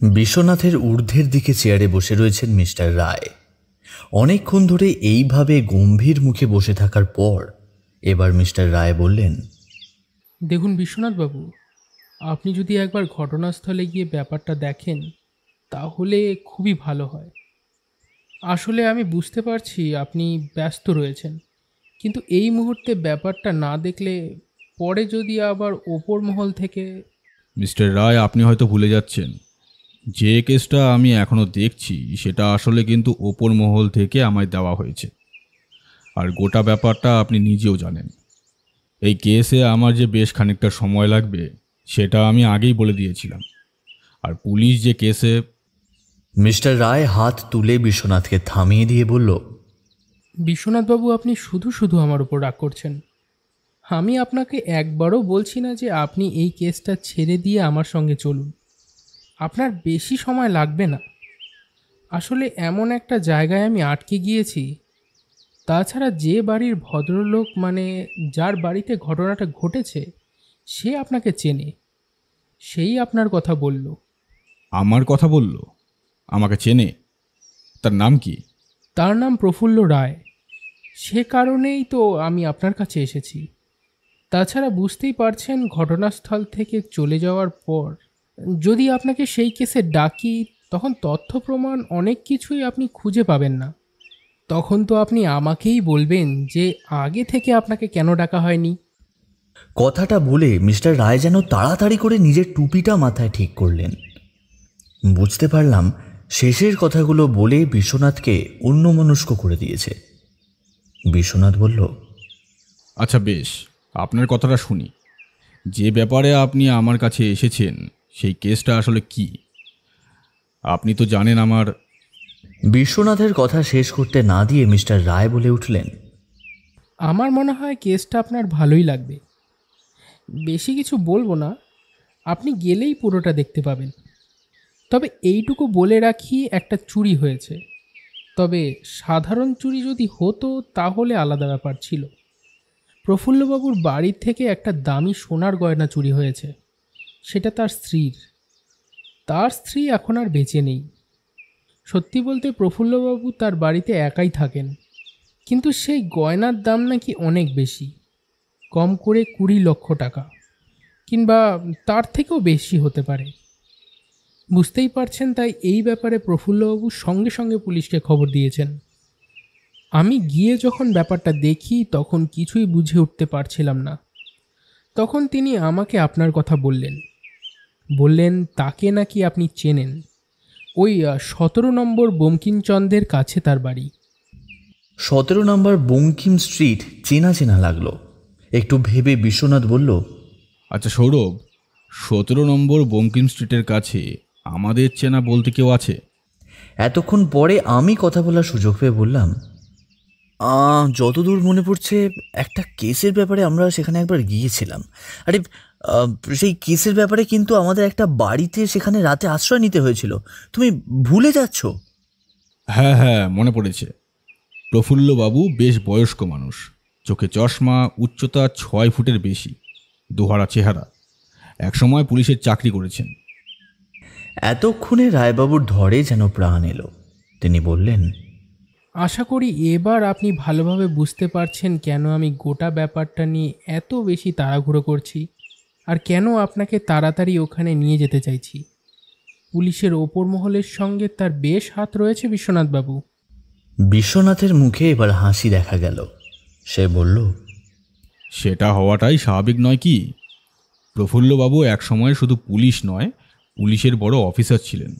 বিশ্বনাথের ঊর্ধ্বের দিকে চেয়ারে বসে রয়েছেন মিস্টার রায়। অনেকক্ষণ ধরে এইভাবে গম্ভীর মুখে বসে থাকার পর এবার মিস্টার রায় বললেন, দেখুন বিশ্বনাথবাবু, আপনি যদি একবার ঘটনাস্থলে গিয়ে ব্যাপারটা দেখেন তাহলে খুবই ভালো হয়। আসলে আমি বুঝতে পারছি আপনি ব্যস্ত রয়েছেন, কিন্তু এই মুহূর্তে ব্যাপারটা না দেখলে পরে যদি আবার ওপর মহল থেকে। মিস্টার রায়, আপনি হয়তো ভুলে যাচ্ছেন, যে কেসটা আমি এখনও দেখছি সেটা আসলে কিন্তু ওপর মহল থেকে আমায় দেওয়া হয়েছে। আর গোটা ব্যাপারটা আপনি নিজেও জানেন। এই কেসে আমার যে বেশ খানিকটা সময় লাগবে সেটা আমি আগেই বলে দিয়েছিলাম। আর পুলিশ যে কেসে। মিস্টার রায় হাত তুলে বিশ্বনাথকে থামিয়ে দিয়ে বলল, বিশ্বনাথবাবু, আপনি শুধু শুধু আমার উপর রাগ করছেন। আমি আপনাকে একবারও বলছি না যে আপনি এই কেসটা ছেড়ে দিয়ে আমার সঙ্গে চলুন। আপনার বেশি সময় লাগবে না। আসলে এমন একটা জায়গায় আমি আটকে গিয়েছি। তাছাড়া যে বাড়ির ভদ্রলোক, মানে যার বাড়িতে ঘটনাটা ঘটেছে, সে আপনাকে চেনে, সেই আপনার কথা বলল। আমার কথা বলল? আমাকে চেনে? তার নাম কি? তার নাম প্রফুল্ল রায়। সে কারণেই তো আমি আপনার কাছে এসেছি। তাছাড়া বুঝতেই পারছেন, ঘটনাস্থল থেকে চলে যাওয়ার পর যদি আপনাকে সেই কেসে ডাকি, তখন তথ্য প্রমাণ অনেক কিছুই আপনি খুঁজে পাবেন না। তখন তো আপনি আমাকেই বলবেন যে আগে থেকে আপনাকে কেন ডাকা হয়নি। কথাটা বলে মিস্টার রায় যেন তাড়াতাড়ি করে নিজের টুপিটা মাথায় ঠিক করলেন। বুঝতে পারলাম শেষের কথাগুলো বলে বিশ্বনাথকে অন্যমনস্ক করে দিয়েছে। বিশ্বনাথ বলল, আচ্ছা বেশ, আপনার কথাটা শুনি। যে ব্যাপারে আপনি আমার কাছে এসেছেন সেই কেসটা আসলে কি? আপনি তো জানেন আমার। বিশ্বনাথের কথা শেষ করতে না দিয়ে মিস্টার রায় বলে উঠলেন, আমার মনে হয় কেসটা আপনার ভালোই লাগবে। বেশি কিছু বলবো না, আপনি গেলেই পুরোটা দেখতে পাবেন। তবে এইটুকু বলে রাখি, একটা চুরি হয়েছে। তবে সাধারণ চুরি যদি হতো তাহলে আলাদা ব্যাপার ছিল। প্রফুল্লবাবুর বাড়ির থেকে একটা দামি সোনার গয়না চুরি হয়েছে। সেটা তার স্ত্রী এখন আর বেঁচে নেই। সত্যি বলতে প্রফুল্লবাবু তার বাড়িতে একাই থাকেন, কিন্তু সেই গয়নার দাম নাকি অনেক বেশি, কম করে 20 লক্ষ টাকা, কিংবা তার থেকেও বেশি হতে পারে। বুঝতেই পারছেন, তাই এই ব্যাপারে প্রফুল্লবাবু সঙ্গে সঙ্গে পুলিশকে খবর দিয়েছেন। আমি গিয়ে যখন ব্যাপারটা দেখি তখন কিছুই বুঝে উঠতে পারছিলাম না। তখন তিনি আমাকে আপনার কথা বললেন তাকে নাকি আপনি চেনেন। ওই 17 নম্বর বঙ্কিমচন্দ্রের কাছে তার বাড়ি। 17 নম্বর বঙ্কিম স্ট্রিট চেনা চেনা লাগলো। একটু ভেবে বিশ্বনাথ বলল, আচ্ছা সৌরভ, 17 নম্বর বঙ্কিম স্ট্রিটের কাছে আমাদের চেনা বলতে কেউ আছে? এতক্ষণ পরে আমি কথা বলার সুযোগ পেয়ে বললাম, যতদূর মনে পড়ছে একটা কেসের ব্যাপারে আমরা সেখানে একবার গিয়েছিলাম। আরে সেই কেসের ব্যাপারে কিন্তু আমাদের একটা বাড়িতে সেখানে রাতে আশ্রয় নিতে হয়েছিল। তুমি ভুলে যাচ্ছ? হ্যাঁ হ্যাঁ, মনে পড়েছে। প্রফুল্লবাবু বেশ বয়স্ক মানুষ, চোখে চশমা, উচ্চতা 6 ফুটের বেশি, দোহারা চেহারা, একসময় পুলিশের চাকরি করেছেন। এতক্ষণে রায়বাবুর ধরে যেন প্রাণ এলো। তিনি বললেন, আশা করি এবার আপনি ভালোভাবে বুঝতে পারছেন কেন আমি গোটা ব্যাপারটা নিয়ে এত বেশি তাড়াহুড়ো করছি, আর কেন আপনাকে তাড়াতাড়ি ওখানে নিয়ে যেতে চাইছি। পুলিশের ওপর মহলের সঙ্গে তার বেশ হাত রয়েছে বিশ্বনাথবাবু। বিশ্বনাথের মুখে এবার হাসি দেখা গেল। সে বলল, সেটা হওয়াটাই স্বাভাবিক নয় কি? প্রফুল্লবাবু একসময় শুধু পুলিশ নয়, পুলিশের বড় অফিসার ছিলেন।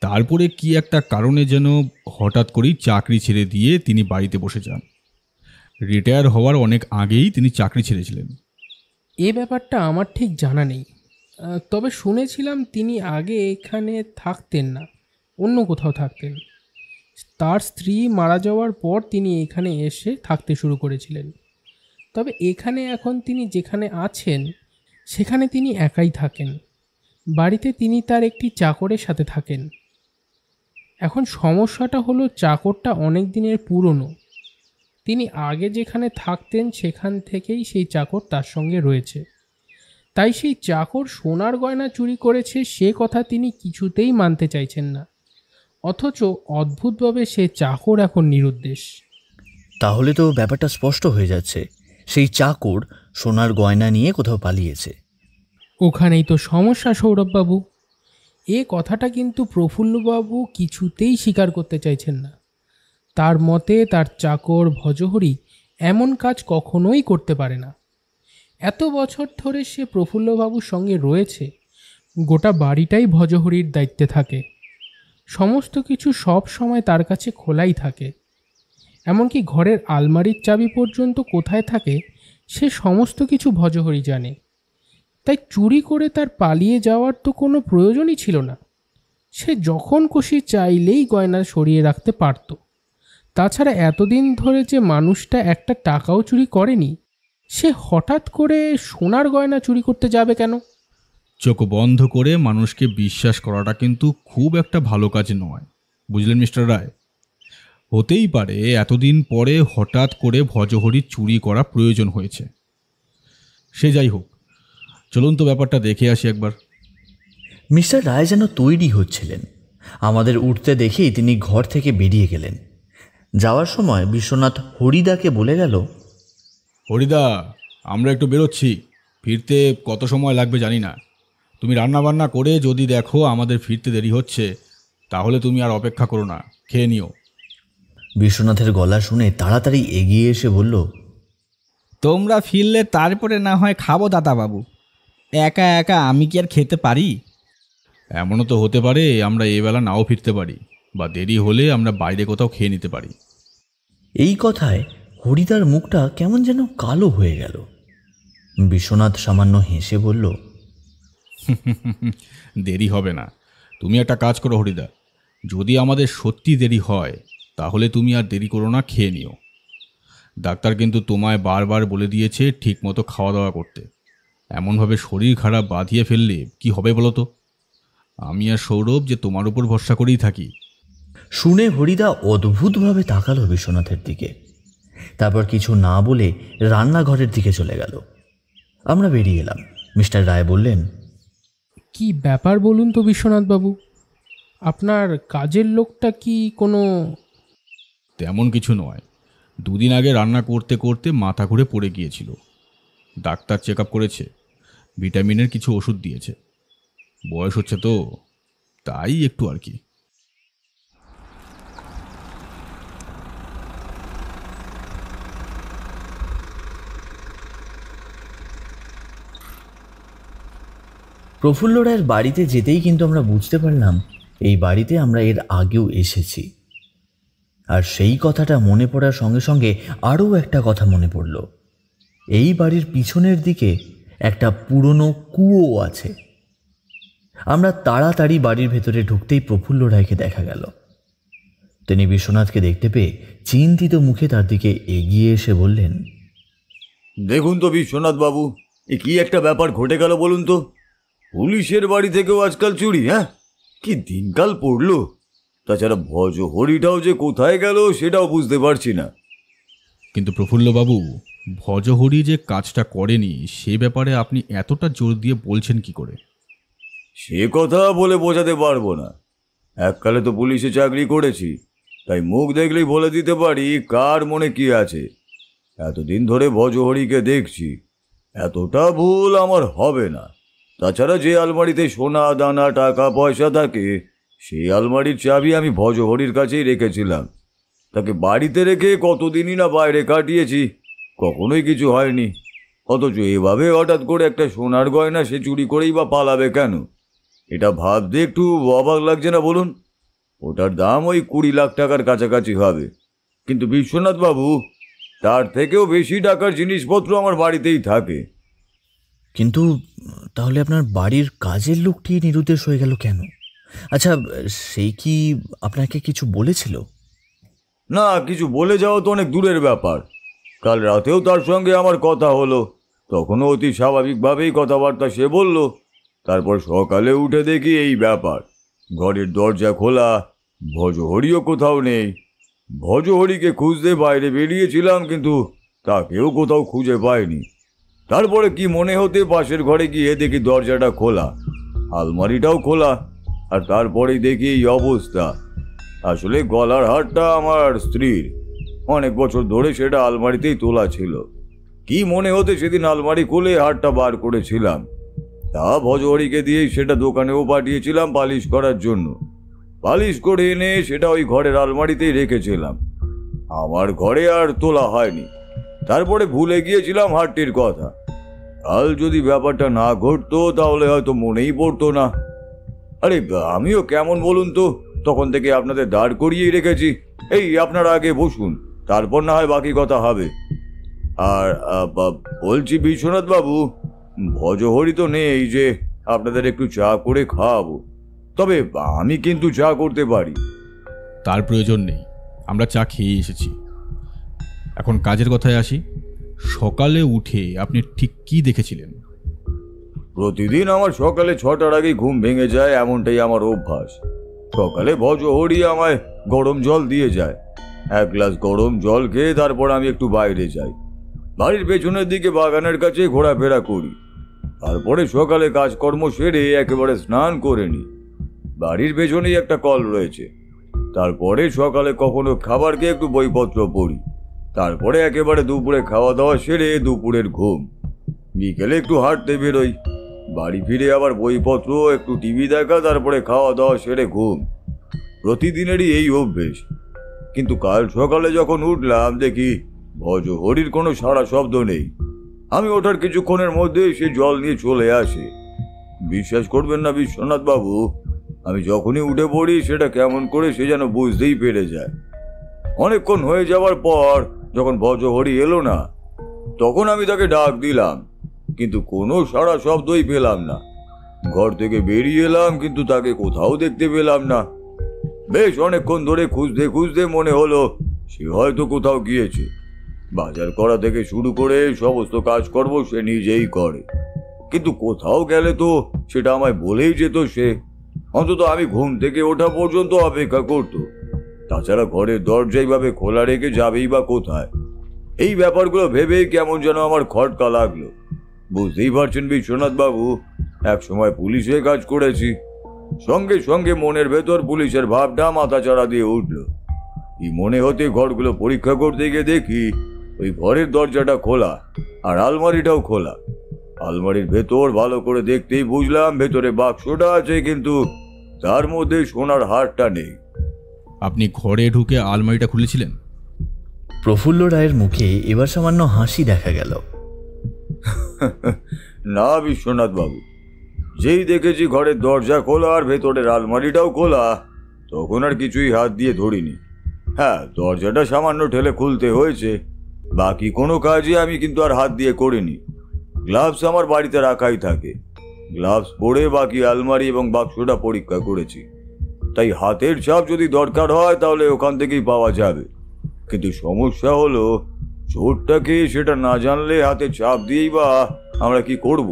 তারপরে কি একটা কারণে যেন হঠাৎ করেই চাকরি ছেড়ে দিয়ে তিনি বাড়িতে বসে যান। রিটায়ার হওয়ার অনেক আগেই তিনি চাকরি ছেড়েছিলেন। এ ব্যাপারটা আমার ঠিক জানা নেই। তবে শুনেছিলাম তিনি আগে এখানে থাকতেন না, অন্য কোথাও থাকতেন। তার স্ত্রী মারা যাওয়ার পর তিনি এখানে এসে থাকতে শুরু করেছিলেন। তবে এখানে এখন তিনি যেখানে আছেন সেখানে তিনি একাই থাকেন। বাড়িতে তিনি তার একটি চাকরের সাথে থাকেন। এখন সমস্যাটা হলো, চাকরটা অনেক দিনের পুরনো। তিনি আগে যেখানে থাকতেন সেখান থেকেই সেই চাকর তার সঙ্গে রয়েছে। তাই সেই চাকর সোনার গয়না চুরি করেছে সে কথা তিনি কিছুতেই মানতে চাইছেন না। অথচ অদ্ভুতভাবে সে চাকর এখন নিরুদ্দেশ। তাহলে তো ব্যাপারটা স্পষ্ট হয়ে যাচ্ছে, সেই চাকর সোনার গয়না নিয়ে কোথাও পালিয়েছে। ওখানেই তো সমস্যা সৌরভবাবু। এ কথাটা কিন্তু প্রফুল্লবাবু কিছুতেই স্বীকার করতে চাইছেন না। তার মতে তার চাকর ভজহরি এমন কাজ কখনোই করতে পারে না। এত বছর ধরে সে প্রফুল্লবাবুর সঙ্গে রয়েছে, গোটা বাড়িটাই ভজহরির দায়িত্বে থাকে। সমস্ত কিছু সব সময় তার কাছে খোলাই থাকে। এমনকি ঘরের আলমারির চাবি পর্যন্ত কোথায় থাকে সে সমস্ত কিছু ভজহরি জানে। তাই চুরি করে তার পালিয়ে যাওয়ার তো কোনো প্রয়োজনই ছিল না। সে যখন খুশি চাইলেই গয়না সরিয়ে রাখতে পারত। তাছাড়া এতদিন ধরে যে মানুষটা একটা টাকাও চুরি করেনি, সে হঠাৎ করে সোনার গয়না চুরি করতে যাবে কেন? চোখ বন্ধ করে মানুষকে বিশ্বাস করাটা কিন্তু খুব একটা ভালো কাজ নয়, বুঝলেন মিস্টার রায়? হতেই পারে এতদিন পরে হঠাৎ করে ভজহরি চুরি করা প্রয়োজন হয়েছে। সে যাই হোক, চলুন তো ব্যাপারটা দেখে আসি একবার। মিস্টার রায় যেন তৈরি হচ্ছিলেন। আমাদের উঠতে দেখেই তিনি ঘর থেকে বেরিয়ে গেলেন। যাওয়ার সময় বিশ্বনাথ হরিদাকে বলে গেল, হরিদা, আমরা একটু বেরোচ্ছি, ফিরতে কত সময় লাগবে জানি না। তুমি রান্নাবান্না করে যদি দেখো আমাদের ফিরতে দেরি হচ্ছে, তাহলে তুমি আর অপেক্ষা করো না, খেয়ে নিও। বিশ্বনাথের গলা শুনে তাড়াতাড়ি এগিয়ে এসে বলল, তোমরা ফিরলে তারপরে না হয় খাবো দাদাবাবু, একা একা আমি কি আর খেতে পারি? এমনও তো হতে পারে আমরা এবেলা নাও ফিরতে পারি, বা দেরি হলে আমরা বাইরে কোথাও খেয়ে নিতে পারি। এই কথায় হরিদার মুখটা কেমন যেন কালো হয়ে গেল। বিশ্বনাথ সামান্য হেসে বলল, দেরি হবে না। তুমি একটা কাজ করো হরিদা, যদি আমাদের সত্যি দেরি হয় তাহলে তুমি আর দেরি করো না, খেয়ে নিও। ডাক্তার কিন্তু তোমায় বারবার বলে দিয়েছে ঠিক মতো খাওয়া দাওয়া করতে। এমনভাবে শরীর খারাপ বাঁধিয়ে ফেললে কি হবে বলো তো? আমি আর সৌরভ যে তোমার উপর ভরসা করেই থাকি। শুনে হরিদা অদ্ভুতভাবে তাকালো বিশ্বনাথের দিকে। তারপর কিছু না বলে রান্নাঘরের দিকে চলে গেল। আমরা বেরিয়ে এলাম। মিস্টার রায় বললেন, কি ব্যাপার বলুন তো বিশ্বনাথবাবু, আপনার কাজের লোকটা কি কোনো... তেমন কিছু নয়, দুদিন আগে রান্না করতে করতে মাথা ঘুরে পড়ে গিয়েছিল। ডাক্তার চেক আপ করেছে, ভিটামিনের কিছু ওষুধ দিয়েছে। বয়স হচ্ছে তো, তাই একটু আর কি। প্রফুল্ল রায়ের বাড়িতে যেতেই কিন্তু আমরা বুঝতে পারলাম এই বাড়িতে আমরা এর আগেও এসেছি। আর সেই কথাটা মনে পড়ার সঙ্গে সঙ্গে আরও একটা কথা মনে পড়ল। এই বাড়ির পিছনের দিকে একটা পুরনো কুয়ো আছে। আমরা তাড়াতাড়ি বাড়ির ভেতরে ঢুকতেই প্রফুল্ল রায়কে দেখা গেল। তিনি বিশ্বনাথকে দেখতে পেয়ে চিন্তিত মুখে তার দিকে এগিয়ে এসে বললেন, দেখুন তো বিশ্বনাথ বাবু, এ কি একটা ব্যাপার ঘটে গেল বলুন তো। পুলিশের বাড়ি থেকেও আজকাল চুরি! হ্যাঁ, কি দিনকাল পড়লো। তাছাড়া ভজহরিটাও যে কোথায় গেল সেটাও বুঝতে পারছি না। কিন্তু প্রফুল্লবাবু, ভজহরি যে কাজটা করেনি সে ব্যাপারে আপনি এতটা জোর দিয়ে বলছেন কি করে? সে কথা বলে বোঝাতে পারবো না। এককালে তো পুলিশে চাকরি করেছি, তাই মুখ দেখলেই বলে দিতে পারি কার মনে কি আছে। এতদিন ধরে ভজহরিকে দেখছি, এতটা ভুল আমার হবে না। তাছাড়া যে আলমারিতে সোনা দানা টাকা পয়সা থাকে সেই আলমারির চাবি আমি ভজহরির কাছেই রেখেছিলাম। তাকে বাড়িতে রেখে কতদিনই না বাইরে কাটিয়েছি, কখনোই কিছু হয়নি। অথচ এভাবে হঠাৎ করে একটা সোনার গয়না সে চুরি করেই বা পালাবে কেন? এটা ভাবতে একটু অবাক লাগছে না বলুন? ওটার দাম ওই 20 লাখ টাকার কাছাকাছি হবে। কিন্তু বিশ্বনাথ বাবু, তার থেকেও বেশি টাকার জিনিসপত্র আমার বাড়িতেই থাকে। কিন্তু তাহলে আপনার বাড়ির কাজের লোকটি নিরুদ্দেশ হয়ে গেল কেন? আচ্ছা, সেই কি আপনাকে কিছু বলেছিল? না, কিছু বলে যাওয়া তো অনেক দূরের ব্যাপার। কাল রাতেও তার সঙ্গে আমার কথা হলো, তখনও অতি স্বাভাবিকভাবেই কথাবার্তা সে বলল। তারপর সকালে উঠে দেখি এই ব্যাপার, ঘরের দরজা খোলা, ভজহরিও কোথাও নেই। ভজহরিকে খুঁজতে বাইরে বেরিয়েছিলাম, কিন্তু তাকেও কোথাও খুঁজে পাইনি। তারপরে কি মনে হতে পাশের ঘরে গিয়ে দেখি দরজাটা খোলা, আলমারিটাও খোলা, আর তারপরেই দেখি এই অবস্থা। আসলে গলার হারটা আমার স্ত্রীর, অনেক বছর ধরে সেটা আলমারিতেই তোলা ছিল। কি মনে হতে সেদিন আলমারি খুলে হারটা বার করেছিলাম। তা ভজহরিকে দিয়েই সেটা দোকানেও পাঠিয়েছিলাম পালিশ করার জন্য। পালিশ করে এনে সেটা ওই ঘরের আলমারিতেই রেখেছিলাম। আমার ঘরে আর তোলা হয়নি। তারপরে ভুলে গিয়েছিলাম হারটির কথা। কাল যদি ব্যাপারটা না ঘটতো তাহলে হয়তো মনেই পড়তো না। আরে আমিও কেমন বলুন তো, তখন থেকে আপনাদের দাঁড় করিয়েই রেখেছি। এই আপনারা আগে বসুন, তারপর না হয় বাকি কথা হবে। আর বলছি বিশ্বনাথ বাবু, ভজহরি তো নেই যে আপনাদের একটু চা করে খাওয়াবো, তবে আমি কিন্তু চা করতে পারি। তার প্রয়োজন নেই, আমরা চা খেয়ে এসেছি। এখন কাজের কথায় আসি। সকালে উঠে আপনি ঠিক কি দেখেছিলেন? প্রতিদিন আমার সকালে 6টার আগেই ঘুম ভেঙে যায়, এমনটাই আমার অভ্যাস। সকালে ভজহরি আমায় গরম জল দিয়ে যায়। 1 গ্লাস গরম জল খেয়ে তারপর আমি একটু বাইরে যাই, বাড়ির পেছনের দিকে বাগানের কাছে ঘোরাফেরা করি। তারপরে সকালে কাজকর্ম সেরে একেবারে স্নান করে নিই। বাড়ির পেছনেই একটা কল রয়েছে। তারপরে সকালে কখনো খাবার খেয়ে একটু বইপত্র পড়ি। তারপরে একেবারে দুপুরে খাওয়া দাওয়া সেরে দুপুরের ঘুম। বিকেলে একটু হাঁটতে বেরোই, বাড়ি ফিরে আবার বইপত্র, একটু টিভি দেখা, তারপরে খাওয়া দাওয়া সেরে ঘুম। প্রতিদিনেরই এই অভ্যেস। কিন্তু কাল সকালে যখন উঠলাম দেখি ভজহরির কোনো সাড়া শব্দ নেই। আমি ওঠার কিছুক্ষণের মধ্যেই সে জল নিয়ে চলে আসে। বিশ্বাস করবেন না বিশ্বনাথ বাবু, আমি যখনই উঠে পড়ি সেটা কেমন করে সে যেন বুঝতেই পেরে যায়। অনেকক্ষণ হয়ে যাওয়ার পর যখন ভজহরি এলো না, তখন আমি তাকে ডাক দিলাম, কিন্তু কোনো সাড়া শব্দই পেলাম না। ঘর থেকে বেরিয়ে এলাম, কিন্তু তাকে কোথাও দেখতে পেলাম না। বেশ অনেকক্ষণ ধরে খুঁজতে খুঁজতে মনে হলো সে হয়তো কোথাও গিয়েছে। বাজার করা থেকে শুরু করে সমস্ত কাজকর্ম সে নিজেই করে, কিন্তু কোথাও গেলে তো সেটা আমায় বলেই যেত সে। অন্তত আমি ঘুম থেকে ওঠা পর্যন্ত অপেক্ষা করত। তাছাড়া ঘরের দরজা এইভাবে খোলা রেখে যাবেই বা কোথায়? এই ব্যাপারগুলো ভেবেই কেমন যেন আমার খটকা লাগলো। বুঝতেই পারছেন বিশ্বনাথ বাবু, এক সময় পুলিশে কাজ করেছি। সঙ্গে সঙ্গে মনের ভেতর পুলিশের ভাবটা মাথাচাড়া দিয়ে উঠল। এই মনে হতে ঘরগুলো পরীক্ষা করতে গিয়ে দেখি ওই ঘরের দরজাটা খোলা আর আলমারিটাও খোলা। আলমারির ভেতর ভালো করে দেখতেই বুঝলাম ভেতরে বাক্সটা আছে, কিন্তু তার মধ্যে সোনার হারটা নেই। আপনি ঘরে ঢুকে আলমারিটা খুলেছিলেন? প্রফুল্ল রায়ের মুখে এবার সামান্য হাসি দেখা গেল। না বিশ্বনাথ বাবু, যেই দেখেছি ঘরের দরজা খোলা আর ভেতরের আলমারিটাও খোলা, তখন আর কিছুই হাত দিয়ে ধরিনি। হ্যাঁ, দরজাটা সামান্য ঠেলে খুলতে হয়েছে, বাকি কোনো কাজই আমি কিন্তু আর হাত দিয়ে করিনি। গ্লাভস আমার বাড়িতে রাখাই থাকে, গ্লাভস পরে বাকি আলমারি এবং বাক্সটা পরীক্ষা করেছি। তাই হাতের ছাপ যদি দরকার হয় তাহলে ওখান থেকেই পাওয়া যাবে। কিন্তু সমস্যা হলো চোরটাকে সেটা না জানলে হাতে ছাপ দিয়েই বা আমরা কি করব?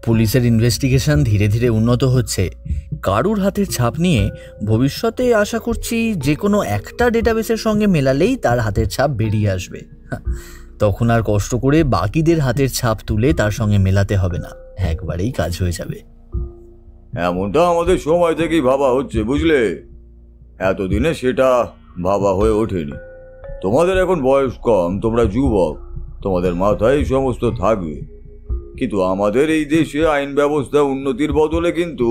পুলিশের ইনভেস্টিগেশন ধীরে ধীরে উন্নত হচ্ছে। কারুর হাতের ছাপ নিয়ে ভবিষ্যতে আশা করছি যে কোনো একটা ডেটাবেসের সঙ্গে মেলালেই তার হাতের ছাপ বেরিয়ে আসবে। তখন আর কষ্ট করে বাকিদের হাতের ছাপ তুলে তার সঙ্গে মেলাতে হবে না, একবারেই কাজ হয়ে যাবে। এমনটা আমাদের সময় থেকেই ভাবা হচ্ছে, বুঝলে? এতদিনে সেটা ভাবা হয়ে ওঠেনি। তোমাদের এখন বয়স কম, তোমরা যুবক, তোমাদের মাথায় এই সমস্ত থাকবে। কিন্তু আমাদের এই দেশে আইন ব্যবস্থা উন্নতির বদলে কিন্তু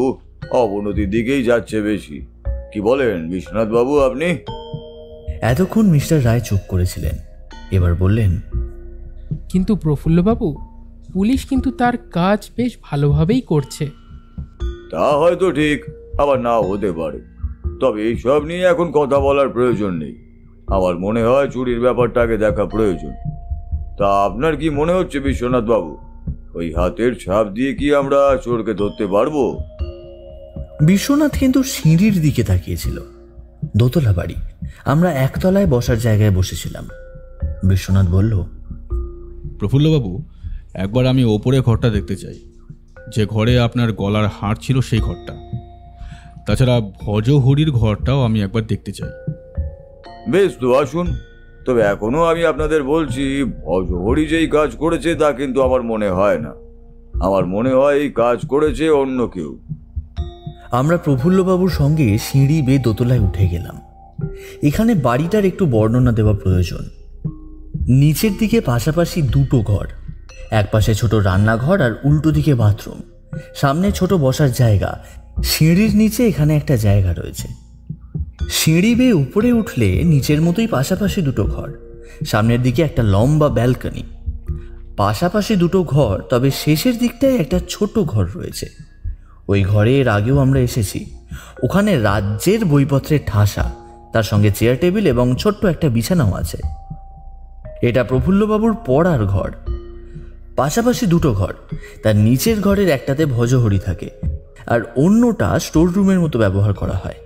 অবনতির দিকেই যাচ্ছে বেশি। কি বলেন বিশ্বনাথ বাবু আপনি? এতক্ষণ মিস্টার রায় চুপ করেছিলেন, এবার বললেন, কিন্তু প্রফুল্লবাবু, পুলিশ কিন্তু তার কাজ বেশ ভালোভাবেই করছে। তা হয়তো ঠিক, আবার নাও হতে পারে। তবে এইসব নিয়ে এখন কথা বলার প্রয়োজন নেই। আমার মনে হয় চুরির ব্যাপারটাকে দেখা প্রয়োজন। তা আপনার কি মনে হচ্ছে বিশ্বনাথ বাবু, ওই হাতের ছাপ দিয়ে কি আমরা চোরকে ধরতে পারবো? বিশ্বনাথ কিন্তু সিঁড়ির দিকে তাকিয়েছিল। দোতলা বাড়ি, আমরা একতলায় বসার জায়গায় বসেছিলাম। বিশ্বনাথ বলল, প্রফুল্লবাবু, একবার আমি ওপরে ঘরটা দেখতে চাই, যে ঘরে আপনার গলার হার ছিল সেই ঘরটা। তাছাড়া ভজহরির ঘরটাও আমি একবার দেখতে চাই। বেশ তো, আসুন। তবে এখনো আমি আপনাদের বলছি, ভজহরি যেই কাজ করেছে তা কিন্তু আমার মনে হয় না। আমার মনে হয় এই কাজ করেছে অন্য কেউ। আমরা প্রফুল্লবাবুর সঙ্গে সিঁড়ি বেয়ে দোতলায় উঠে গেলাম। এখানে বাড়িটার একটু বর্ণনা দেওয়া প্রয়োজন। নিচের দিকে পাশাপাশি দুটো ঘর, এক পাশে ছোট রান্নাঘর আর উল্টো দিকে বাথরুম, সামনে ছোট বসার জায়গা, সিঁড়ির নিচে এখানে একটা জায়গা রয়েছে। সিঁড়ি বেয়ে উপরে উঠলে নিচের মতোই পাশাপাশি দুটো ঘর, সামনের দিকে একটা লম্বা ব্যালকনি, পাশাপাশি দুটো ঘর, তবে শেষের দিকটায় একটা ছোট ঘর রয়েছে। ওই ঘরে এর আগেও আমরা এসেছি। ওখানে রাজ্যের বইপত্রের ঠাসা, তার সঙ্গে চেয়ার টেবিল এবং ছোট্ট একটা বিছানাও আছে। এটা প্রফুল্লবাবুর পড়ার ঘর। পাশাপাশি দুটো ঘর, তার নিচের ঘরের একটাতে ভজহরি থাকে আর অন্যটা স্টোর রুমের মতো ব্যবহার করা হয়।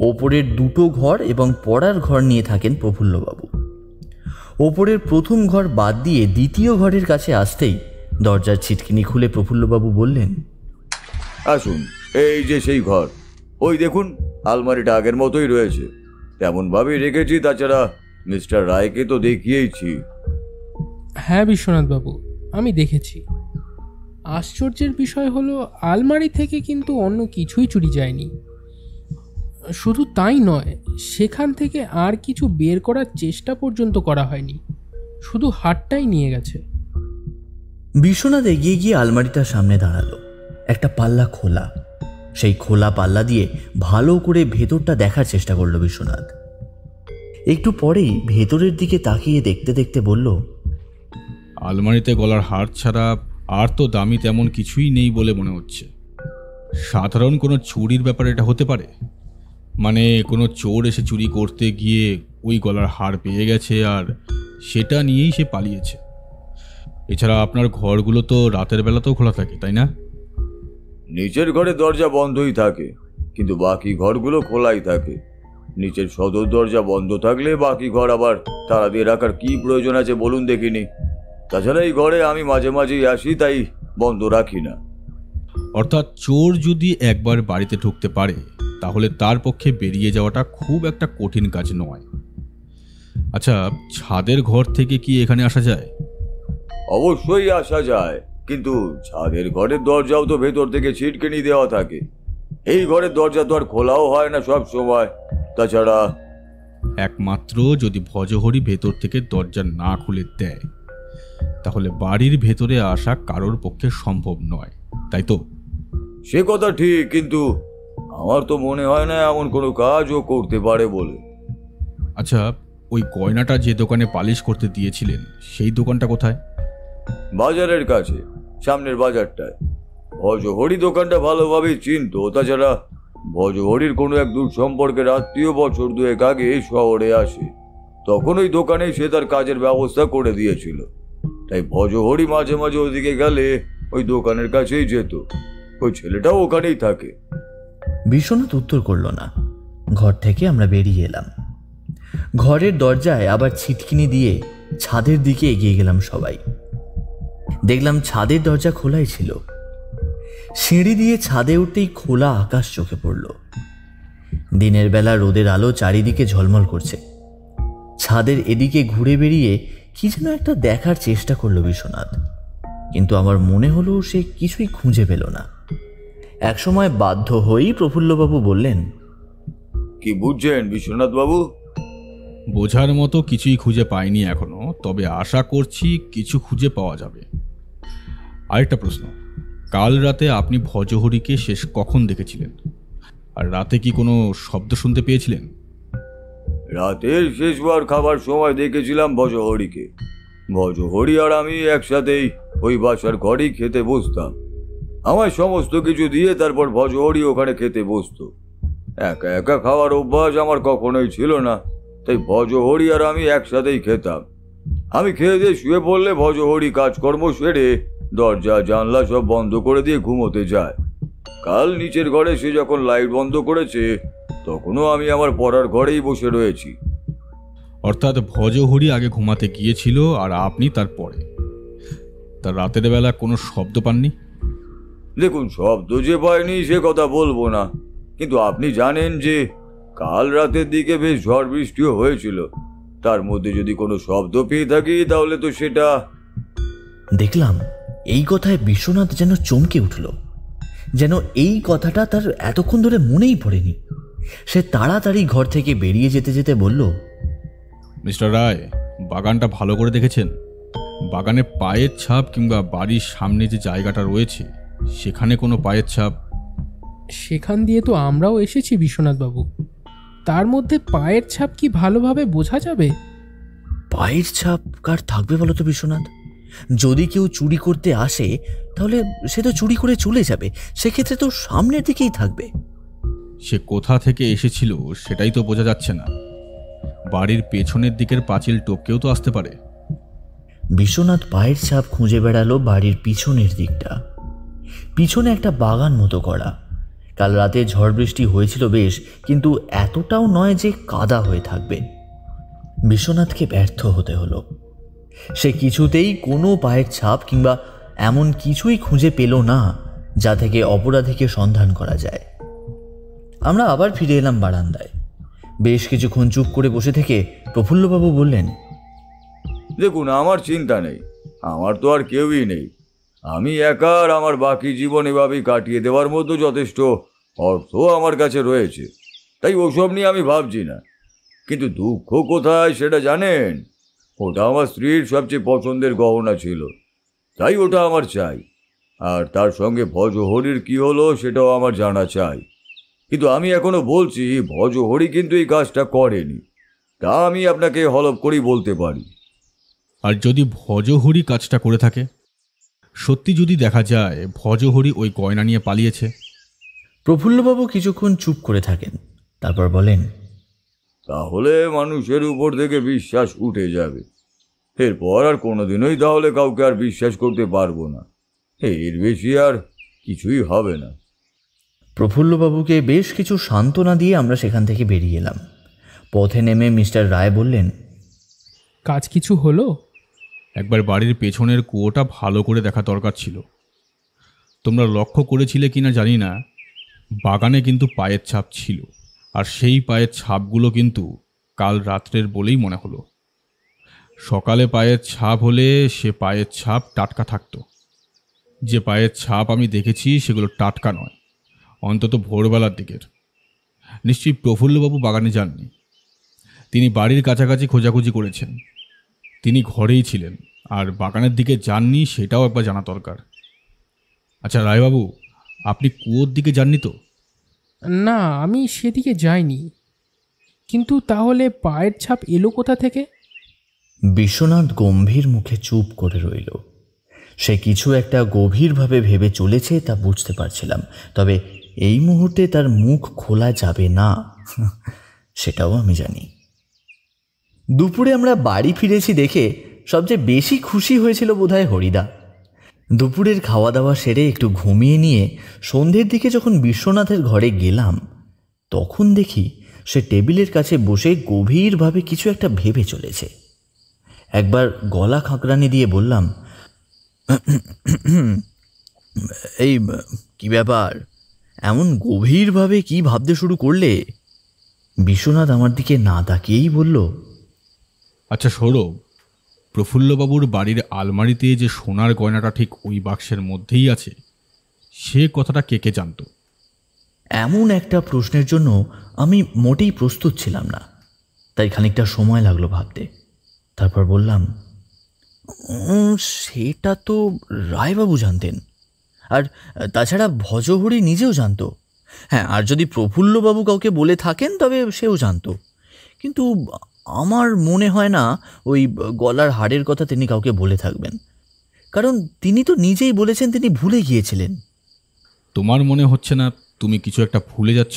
ওপরের দুটো ঘর এবং পড়ার ঘর নিয়ে থাকেন প্রফুল্লবাবু। ওপরের প্রথম ঘর বাদ দিয়ে দ্বিতীয় ঘরের কাছে আসতেই দরজার ছিটকিনি খুলে প্রফুল্লবাবু বললেন, আসুন, এই যে সেই ঘর। ওই দেখুন, আলমারিটা আগের মতোই রয়েছে, তেমনভাবেই রেখেছি। তাছাড়া মিস্টার রায়কে তো দেখিয়েইছি। হ্যাঁ বিশ্বনাথবাবু, আমি দেখেছি। আশ্চর্যের বিষয় হলো আলমারি থেকে কিন্তু অন্য কিছুই চুরি যায়নি। শুধু তাই নয়, সেখান থেকে আর কিছু বের করার চেষ্টা পর্যন্ত করা হয়নি, শুধু হাতটাই নিয়ে গেছে। বিশ্বনাথ এগিয়ে গিয়ে আলমারিটার সামনে দাঁড়ালো। একটা পাল্লা খোলা। সেই খোলা পাল্লা দিয়ে ভালো করে ভেতরটা দেখার চেষ্টা করলো বিশ্বনাথ। একটু পরেই ভেতরের দিকে তাকিয়ে দেখতে দেখতে বলল, আলমারিতে গলার হার ছাড়া আর তো দামি তেমন কিছুই নেই বলে মনে হচ্ছে। সাধারণ কোনো চুরির ব্যাপারে এটা হতে পারে? মানে কোনো চোর এসে চুরি করতে গিয়ে ওই গলার হার পেয়ে গেছে আর সেটা নিয়েই সে পালিয়েছে। এছাড়া আপনার ঘরগুলো তো রাতের বেলাতেও খোলা থাকে, তাই না? নিচের ঘরে দরজা বন্ধই থাকে, কিন্তু বাকি ঘরগুলো খোলাই থাকে। নিচের সদর দরজা বন্ধ থাকলে বাকি ঘর আবার তালা দিয়ে রাখার কি প্রয়োজন আছে বলুন দেখিনি? তাছাড়া এই ঘরে আমি মাঝে মাঝেই আসি, তাই বন্ধ রাখি না। অর্থাৎ চোর যদি একবার বাড়িতে ঢুকতে পারে তাহলে তার পক্ষে বেরিয়ে যাওয়াটা খুব একটা কঠিন কাজ নয়। আচ্ছা, ছাদের ঘর থেকে কি এখানে আসা যায়? অবশ্যই আসা যায়, কিন্তু ছাদের ঘরের দরজাও তো ভেতর থেকে ছিটকিনি দেওয়া থাকে। এই ঘরের দরজা তো আর খোলাও হয় না সব সময়। তাছাড়া একমাত্র যদি ভজহরি ভেতর থেকে দরজা না খুলে দেয় তাহলে বাড়ির ভেতরে আসা কারোর পক্ষে সম্ভব নয়, তাই তো? সে কথা ঠিক, কিন্তু আমার তো মনে হয় না এমন কোনো কাজও করতে পারে বলে। আচ্ছা, ওই গয়নাটা যে দোকানে পালিশ করতে দিয়েছিলেন সেই দোকানটা কোথায়? বাজারের কাছে, সামনের বাজারটায়। ভজহরি দোকানটা ভালোভাবেই চিনতো। তাছাড়া ভজহরির কোনো এক দূর সম্পর্কের আত্মীয় বছর দুয়েক আগে শহরে আসে, তখন ওই দোকানেই সে তার কাজের ব্যবস্থা করে দিয়েছিল। তাই ভজহরি মাঝে মাঝে ওদিকে গেলে ওই দোকানের কাছেই যেত। ওই ছেলেটাও ওখানেই থাকে। বিশ্বনাথ উত্তর করল না। ঘর থেকে আমরা বেরিয়ে এলাম। ঘরের দরজায় আবার ছিটকিনি দিয়ে ছাদের দিকে এগিয়ে গেলাম সবাই। দেখলাম ছাদের দরজা খোলাই ছিল। সিঁড়ি দিয়ে ছাদে উঠতেই খোলা আকাশ চোখে পড়ল। দিনের বেলা রোদের আলো চারিদিকে ঝলমল করছে। ছাদের এদিকে ঘুরে বেরিয়ে কি যেন একটা দেখার চেষ্টা করলো বিশ্বনাথ, কিন্তু আমার মনে হলো সে কিছুই খুঁজে পেল না। একসময় বাধ্য হয়েই প্রফুল্লবাবু বললেন, কি বুঝছেন বিশ্বনাথ বাবু? বোঝার মতো কিছুই খুঁজে পাইনি এখনো, তবে আশা করছি কিছু খুঁজে পাওয়া যাবে। আরেকটা প্রশ্ন, কাল রাতে আপনি ভজহরিকে শেষ কখন দেখেছিলেন? আর রাতে কি কোনো শব্দ শুনতে পেয়েছিলেন? রাতের শেষবার খাবার সময় দেখেছিলাম ভজহরিকে। ভজহরি আর আমি একসাথেই ওই বাসার ঘরেই খেতে বসতাম। আমার সমস্ত কিছু দিয়ে তারপর ভজহরি ওখানে খেতে বসতো। একা একা খাওয়ার অভ্যাস আমার কখনোই ছিল না, তাই ভজহরি আর আমি একসাথেই খেতাম। আমি খেয়ে দিয়ে শুয়ে পড়লে ভজহরি কাজকর্ম সেরে দরজা জানলা সব বন্ধ করে দিয়ে ঘুমোতে যায়। কাল নিচের ঘরে সে যখন লাইট বন্ধ করেছে তখনও আমি আমার পড়ার ঘরেই বসে রয়েছি। অর্থাৎ ভজহরি আগে ঘুমাতে গিয়েছিল আর আপনি তারপরে। তার রাতের বেলা কোনো শব্দ পাননি? দেখুন, শব্দ যে পাইনি সে কথা বলবো না, কিন্তু আপনি জানেন যে কাল রাতের দিকে বেশ ঝড় বৃষ্টিও হয়েছিল। তার মধ্যে যদি কোনো শব্দ পেয়ে থাকি তাহলে তো সেটা। দেখলাম এই কথায় বিশ্বনাথ যেন চমকে উঠল, যেন এই কথাটা তার এতক্ষণ ধরে মনেই পড়েনি। সে তাড়াতাড়ি ঘর থেকে বেরিয়ে যেতে যেতে বলল, মিস্টার রায়, বাগানটা ভালো করে দেখেছেন? বাগানে পায়ের ছাপ কিংবা বাড়ির সামনে যে জায়গাটা রয়েছে সেখানে কোনো পায়ের ছাপ? সেখান দিয়ে তো আমরাও এসেছি বিশ্বনাথবাবু, তার মধ্যে পায়ের ছাপ কি ভালোভাবে বোঝা যাবে? পায়ের ছাপ কার থাকবে বলো তো বিশ্বনাথ? যদি কেউ চুরি করতে আসে তাহলে সে তো চুরি করে চলে যাবে, সেক্ষেত্রে তো সামনের দিকেই থাকবে। সে কোথা থেকে এসেছিল সেটাই তো বোঝা যাচ্ছে না। বাড়ির পেছনের দিকের পাঁচিল টপকেও তো আসতে পারে। বিশ্বনাথ পায়ের ছাপ খুঁজে বেড়ালো বাড়ির পিছনের দিকটা। পিছনে একটা বাগান মতো করা। কাল রাতে ঝড় বৃষ্টি হয়েছিল বেশ, কিন্তু এতটাও নয় যে কাদা হয়ে থাকবে। বিশ্বনাথকে ব্যর্থ হতে হলো। সে কিছুতেই কোনো পায়ের ছাপ কিংবা এমন কিছুই খুঁজে পেল না যা থেকে অপরাধীকে সন্ধান করা যায়। আমরা আবার ফিরে এলাম বারান্দায়। বেশ কিছুক্ষণ চুপ করে বসে থেকে প্রফুল্লবাবু বললেন, দেখুন, আমার চিন্তা নেই, আমার তো আর কেউই নেই। আমি একা, আর আমার বাকি জীবন এভাবেই কাটিয়ে দেওয়ার মতো যথেষ্ট অর্থ আমার কাছে রয়েছে, তাই ওসব নিয়ে আমি ভাবছি না। কিন্তু দুঃখ কোথায় সেটা জানেন? ওটা আমার স্ত্রীর সবচেয়ে পছন্দের গহনা ছিল, তাই ওটা আমার চাই। আর তার সঙ্গে ভজহরির কি হলো সেটাও আমার জানা চাই। কিন্তু আমি এখনো বলছি, ভজহরি কিন্তু এই কাজটা করেনি, তা আমি আপনাকে হলফ করেই বলতে পারি। আর যদি ভজহরি কাজটা করে থাকে, সত্যি যদি দেখা যায় ভজহরি ওই গয়না নিয়ে পালিয়েছে? প্রফুল্লবাবু কিছুক্ষণ চুপ করে থাকেন, তারপর বলেন, তাহলে মানুষের উপর থেকে বিশ্বাস উঠে যাবে। এরপর আর কোনোদিনই তাহলে কাউকে আর বিশ্বাস করতে পারবো না। এর বেশি আর কিছুই হবে না। প্রফুল্লবাবুকে বেশ কিছু সান্ত্বনা দিয়ে আমরা সেখান থেকে বেরিয়ে এলাম। পথে নেমে মিস্টার রায় বললেন, কাজ কিছু হলো? একবার বাড়ির পেছনের কুয়োটা ভালো করে দেখা দরকার ছিল। তোমরা লক্ষ্য করেছিলে কিনা জানি না, বাগানে কিন্তু পায়ের ছাপ ছিল, আর সেই পায়ের ছাপগুলো কিন্তু কাল রাত্রের বলেই মনে হলো। সকালে পায়ের ছাপ হলে সে পায়ের ছাপ টাটকা থাকতো। যে পায়ের ছাপ আমি দেখেছি সেগুলো টাটকা নয়, অন্তত ভোরবেলার দিকের। নিশ্চয়ই প্রফুল্লবাবু বাগানে যাননি। তিনি বাড়ির কাছাকাছি খোঁজাখুঁজি করেছেন, তিনি ঘরেই ছিলেন, আর বাগানের দিকে যাননি সেটাও একবার জানা দরকার। আচ্ছা রায়বাবু, আপনি কুয়োর দিকে যাননি তো? না, আমি সেদিকে যাইনি। কিন্তু তাহলে পায়ের ছাপ এলো কোথা থেকে? বিশ্বনাথ গম্ভীর মুখে চুপ করে রইল। সে কিছু একটা গভীরভাবে ভেবে চলেছে তা বুঝতে পারছিলাম, তবে এই মুহূর্তে তার মুখ খোলা যাবে না সেটাও আমি জানি। দুপুরে আমরা বাড়ি ফিরেছি দেখে সবচেয়ে বেশি খুশি হয়েছিল বোধহয় হরিদা। দুপুরের খাওয়া দাওয়া সেরে একটু ঘুমিয়ে নিয়ে সন্ধ্যের দিকে যখন বিশ্বনাথের ঘরে গেলাম, তখন দেখি সে টেবিলের কাছে বসে গভীরভাবে কিছু একটা ভেবে চলেছে। একবার গলা খাঁকরানি দিয়ে বললাম, এই কি ব্যাপার, এমন গভীরভাবে কি ভাবতে শুরু করলে? বিশ্বনাথ আমার দিকে না তাকিয়েই বলল, আচ্ছা সৌরভ, প্রফুল্লবাবুর বাড়ির আলমারিতে যে সোনার গয়নাটা ঠিক ওই বাক্সের মধ্যেই আছে, সে কথাটা কে কে জানত? এমন একটা প্রশ্নের জন্য আমি মোটেই প্রস্তুত ছিলাম না, তাই খানিকটা সময় লাগলো ভাবতে। তারপর বললাম, সেটা তো রায়বাবু জানতেন, আর তাছাড়া ভজহরি নিজেও জানতো। হ্যাঁ, আর যদি প্রফুল্লবাবু কাউকে বলে থাকেন তবে সেও জানতো, কিন্তু আমার মনে হয় না ওই গলার হাড়ের কথা তিনি কাউকে বলে থাকবেন, কারণ তিনি তো নিজেই বলেছেন তিনি ভুলে গিয়েছিলেন। তোমার মনে হচ্ছে না তুমি কিছু একটা ভুলে যাচ্ছ?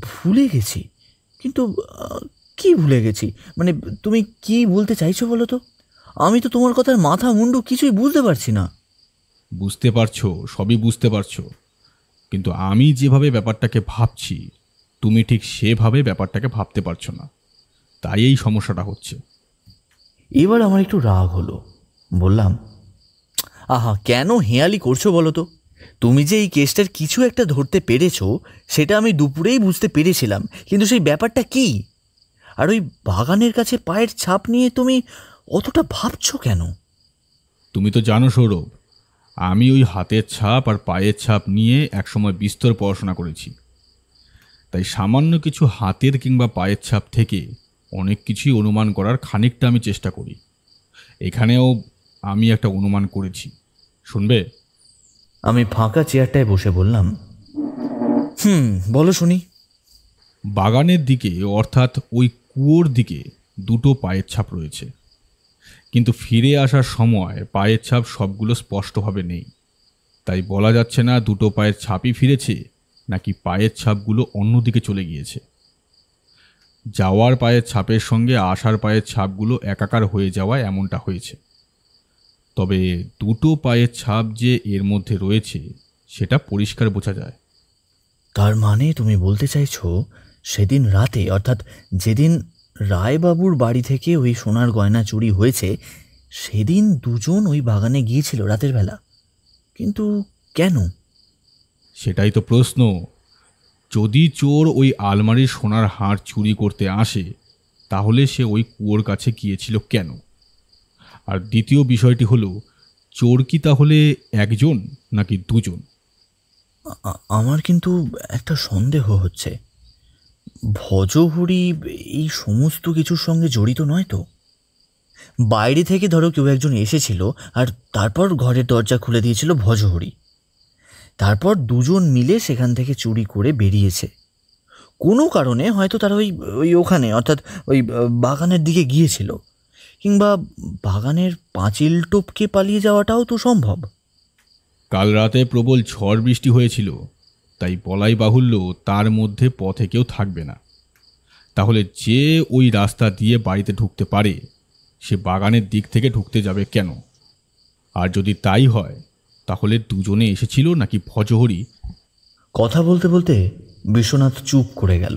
ভুলে গেছি? কিন্তু কি ভুলে গেছি? মানে তুমি কি বলতে চাইছো বলো তো? আমি তো তোমার কথার মাথা মুন্ডু কিছুই বুঝতে পারছি না। বুঝতে পারছো, সবই বুঝতে পারছো, কিন্তু আমি যেভাবে ব্যাপারটাকে ভাবছি তুমি ঠিক সেভাবে ব্যাপারটাকে ভাবতে পারছো না, তাই এই সমস্যাটা হচ্ছে। এবার আমার একটু রাগ হলো। বললাম, আহা, কেন হেয়ালি করছো বলো তো? তুমি যে এই কেসটার কিছু একটা ধরতে পেরেছো সেটা আমি দুপুরেই বুঝতে পেরেছিলাম, কিন্তু সেই ব্যাপারটা কি? আর ওই বাগানের কাছে পায়ের ছাপ নিয়ে তুমি অতটা ভাবছো কেন? তুমি তো জানো সৌরভ, আমি ওই হাতের ছাপ আর পায়ের ছাপ নিয়ে একসময় বিস্তর পড়াশোনা করেছি। তাই সামান্য কিছু হাতের কিংবা পায়ের ছাপ থেকে অনেক কিছুই অনুমান করার খানিকটা আমি চেষ্টা করি। এখানেও আমি একটা অনুমান করেছি, শুনবে? আমি ফাঁকা চেয়ারটায় বসে বললাম, বলো শুনি। বাগানের দিকে অর্থাৎ ওই কুয়োর দিকে দুটো পায়ের ছাপ রয়েছে, কিন্তু ফিরে আসার সময় পায়ের ছাপ সবগুলো স্পষ্টভাবে নেই। তাই বলা যাচ্ছে না দুটো পায়ের ছাপই ফিরেছে নাকি পায়ের ছাপগুলো অন্যদিকে চলে গিয়েছে। যাওয়ার পায়ের ছাপের সঙ্গে আসার পায়ের ছাপগুলো একাকার হয়ে যাওয়ায় এমনটা হয়েছে। তবে দুটো পায়ের ছাপ যে এর মধ্যে রয়েছে সেটা পরিষ্কার বোঝা যায়। তার মানে তুমি বলতে চাইছো সেদিন রাতে, অর্থাৎ যেদিন রায়বাবুর বাড়ি থেকে ওই সোনার গয়না চুরি হয়েছে, সেদিন দুজন ওই বাগানে গিয়েছিল রাতের বেলা। কিন্তু কেন? সেটাই তো প্রশ্ন। যদি চোর ওই আলমারির সোনার হার চুরি করতে আসে, তাহলে সে ওই কুয়োর কাছে গিয়েছিল কেন? আর দ্বিতীয় বিষয়টি হলো, চোর কি তাহলে একজন নাকি দুজন? আমার কিন্তু একটা সন্দেহ হচ্ছে, ভজহরি এই সমস্ত কিছুর সঙ্গে জড়িত নয় তো? বাইরে থেকে ধরো কেউ একজন এসেছিল আর তারপর ঘরের দরজা খুলে দিয়েছিল ভজহরি, তারপর দুজন মিলে সেখান থেকে চুরি করে বেরিয়েছে। কোনো কারণে হয়তো তারা ওই ওখানে অর্থাৎ ওই বাগানের দিকে গিয়েছিল, কিংবা বাগানের পাঁচিল টপকে পালিয়ে যাওয়াটাও তো সম্ভব। কাল রাতে প্রবল ঝড় বৃষ্টি হয়েছিল, তাই বলাই বাহুল্য তার মধ্যে পথে কেউ থাকবে না। তাহলে যে ওই রাস্তা দিয়ে বাড়িতে ঢুকতে পারে, সে বাগানের দিক থেকে ঢুকতে যাবে কেন? আর যদি তাই হয়, তাহলে দুজনে এসেছিল নাকি ভজহরি? কথা বলতে বলতে বিশ্বনাথ চুপ করে গেল।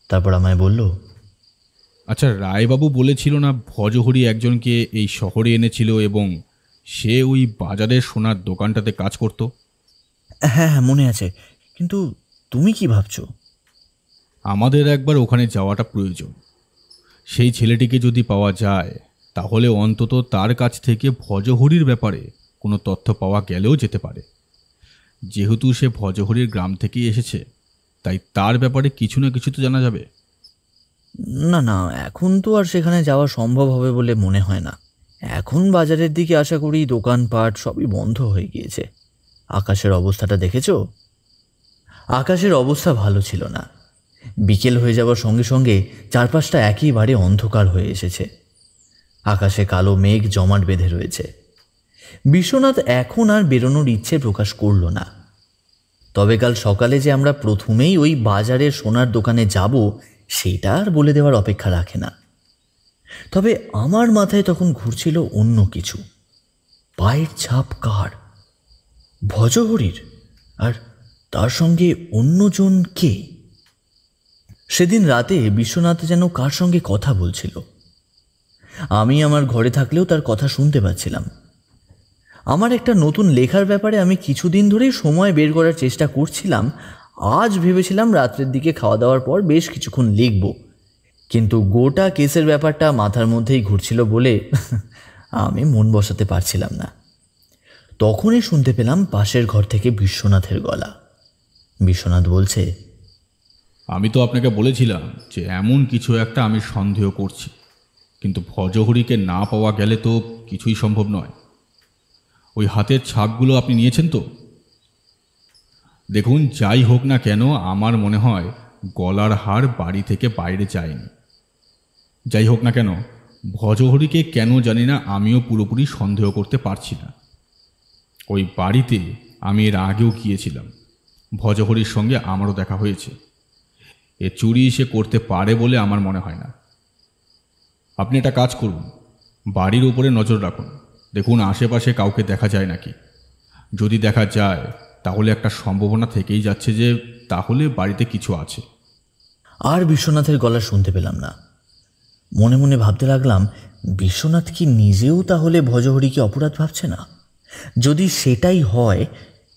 তারপর আমায় বলল, আচ্ছা, রায়বাবু বলেছিল না ভজহরি একজনকে এই শহরে এনেছিল এবং সে ওই বাজারের সোনার দোকানটাতে কাজ করত? হ্যাঁ হ্যাঁ মনে আছে, কিন্তু তুমি কি ভাবছো? আমাদের একবার ওখানে যাওয়াটা প্রয়োজন। সেই ছেলেটিকে যদি পাওয়া যায়, তাহলে অন্তত তার কাছ থেকে ভজহরির ব্যাপারে কোনো তথ্য পাওয়া গেলেও যেতে পারে। যেহেতু সে ভজহরির গ্রাম থেকেই এসেছে, তাই তার ব্যাপারে কিছু না কিছু তো জানা যাবে। না না, এখন তো আর সেখানে যাওয়া সম্ভব হবে বলে মনে হয় না। এখন বাজারের দিকে আশা করি দোকানপাট সবই বন্ধ হয়ে গিয়েছে। আকাশের অবস্থাটা দেখেছো? আকাশের অবস্থা ভালো ছিল না। বিকেল হয়ে যাওয়ার সঙ্গে সঙ্গে চারপাশটা একেবারে অন্ধকার হয়ে এসেছে। আকাশে কালো মেঘ জমাট বেঁধে রয়েছে। বিশ্বনাথ এখন আর বেরোনোর ইচ্ছে প্রকাশ করল না। তবে কাল সকালে যে আমরা প্রথমেই ওই বাজারের সোনার দোকানে যাব, সেটা আর বলে দেওয়ার অপেক্ষা রাখে না। তবে আমার মাথায় তখন ঘুরছিল অন্য কিছু। পায়ের ছাপ কার? ভজহরির? আর তার সঙ্গে অন্যজন কে? সেদিন রাতে বিশ্বনাথ যেন কার সঙ্গে কথা বলছিল। আমি আমার ঘরে থাকলেও তার কথা শুনতে পাচ্ছিলাম। আমার একটা নতুন লেখার ব্যাপারে আমি কিছুদিন ধরেই সময় বের করার চেষ্টা করছিলাম। আজ ভেবেছিলাম রাত্রের দিকে খাওয়া দাওয়ার পর বেশ কিছুক্ষণ লিখব, কিন্তু গোটা কেসের ব্যাপারটা মাথার মধ্যেই ঘুরছিল বলে আমি মন বসাতে পারছিলাম না। তখনই শুনতে পেলাম পাশের ঘর থেকে বিশ্বনাথের গলা। বিশ্বনাথ বলছে, আমি তো আপনাকে বলেছিলাম যে এমন কিছু একটা আমি সন্দেহ করছি, কিন্তু ভজহরিকে না পাওয়া গেলে তো কিছুই সম্ভব নয়। ওই হাতের ছাপগুলো আপনি নিয়েছেন তো? দেখুন, যাই হোক না কেন, আমার মনে হয় গলার হার বাড়ি থেকে বাইরে যায়নি। যাই হোক না কেন, ভজহরিকে কেন জানি না আমিও পুরোপুরি সন্দেহ করতে পারছি না। ওই বাড়িতে আমি এর আগেও গিয়েছিলাম, ভজহরির সঙ্গে আমারও দেখা হয়েছে। এ চুরি সে করতে পারে বলে আমার মনে হয় না। আপনি একটা কাজ করুন, বাড়ির উপরে নজর রাখুন, দেখুন আশেপাশে কাউকে দেখা যায় নাকি। যদি দেখা যায়, তাহলে একটা সম্ভাবনা থেকেই যাচ্ছে যে তাহলে বাড়িতে কিছু আছে। আর বিশ্বনাথের গলা শুনতে পেলাম না। মনে মনে ভাবতে লাগলাম, বিশ্বনাথ কি নিজেও তাহলে ভজহরিকে অপরাধ ভাবছে না? যদি সেটাই হয়,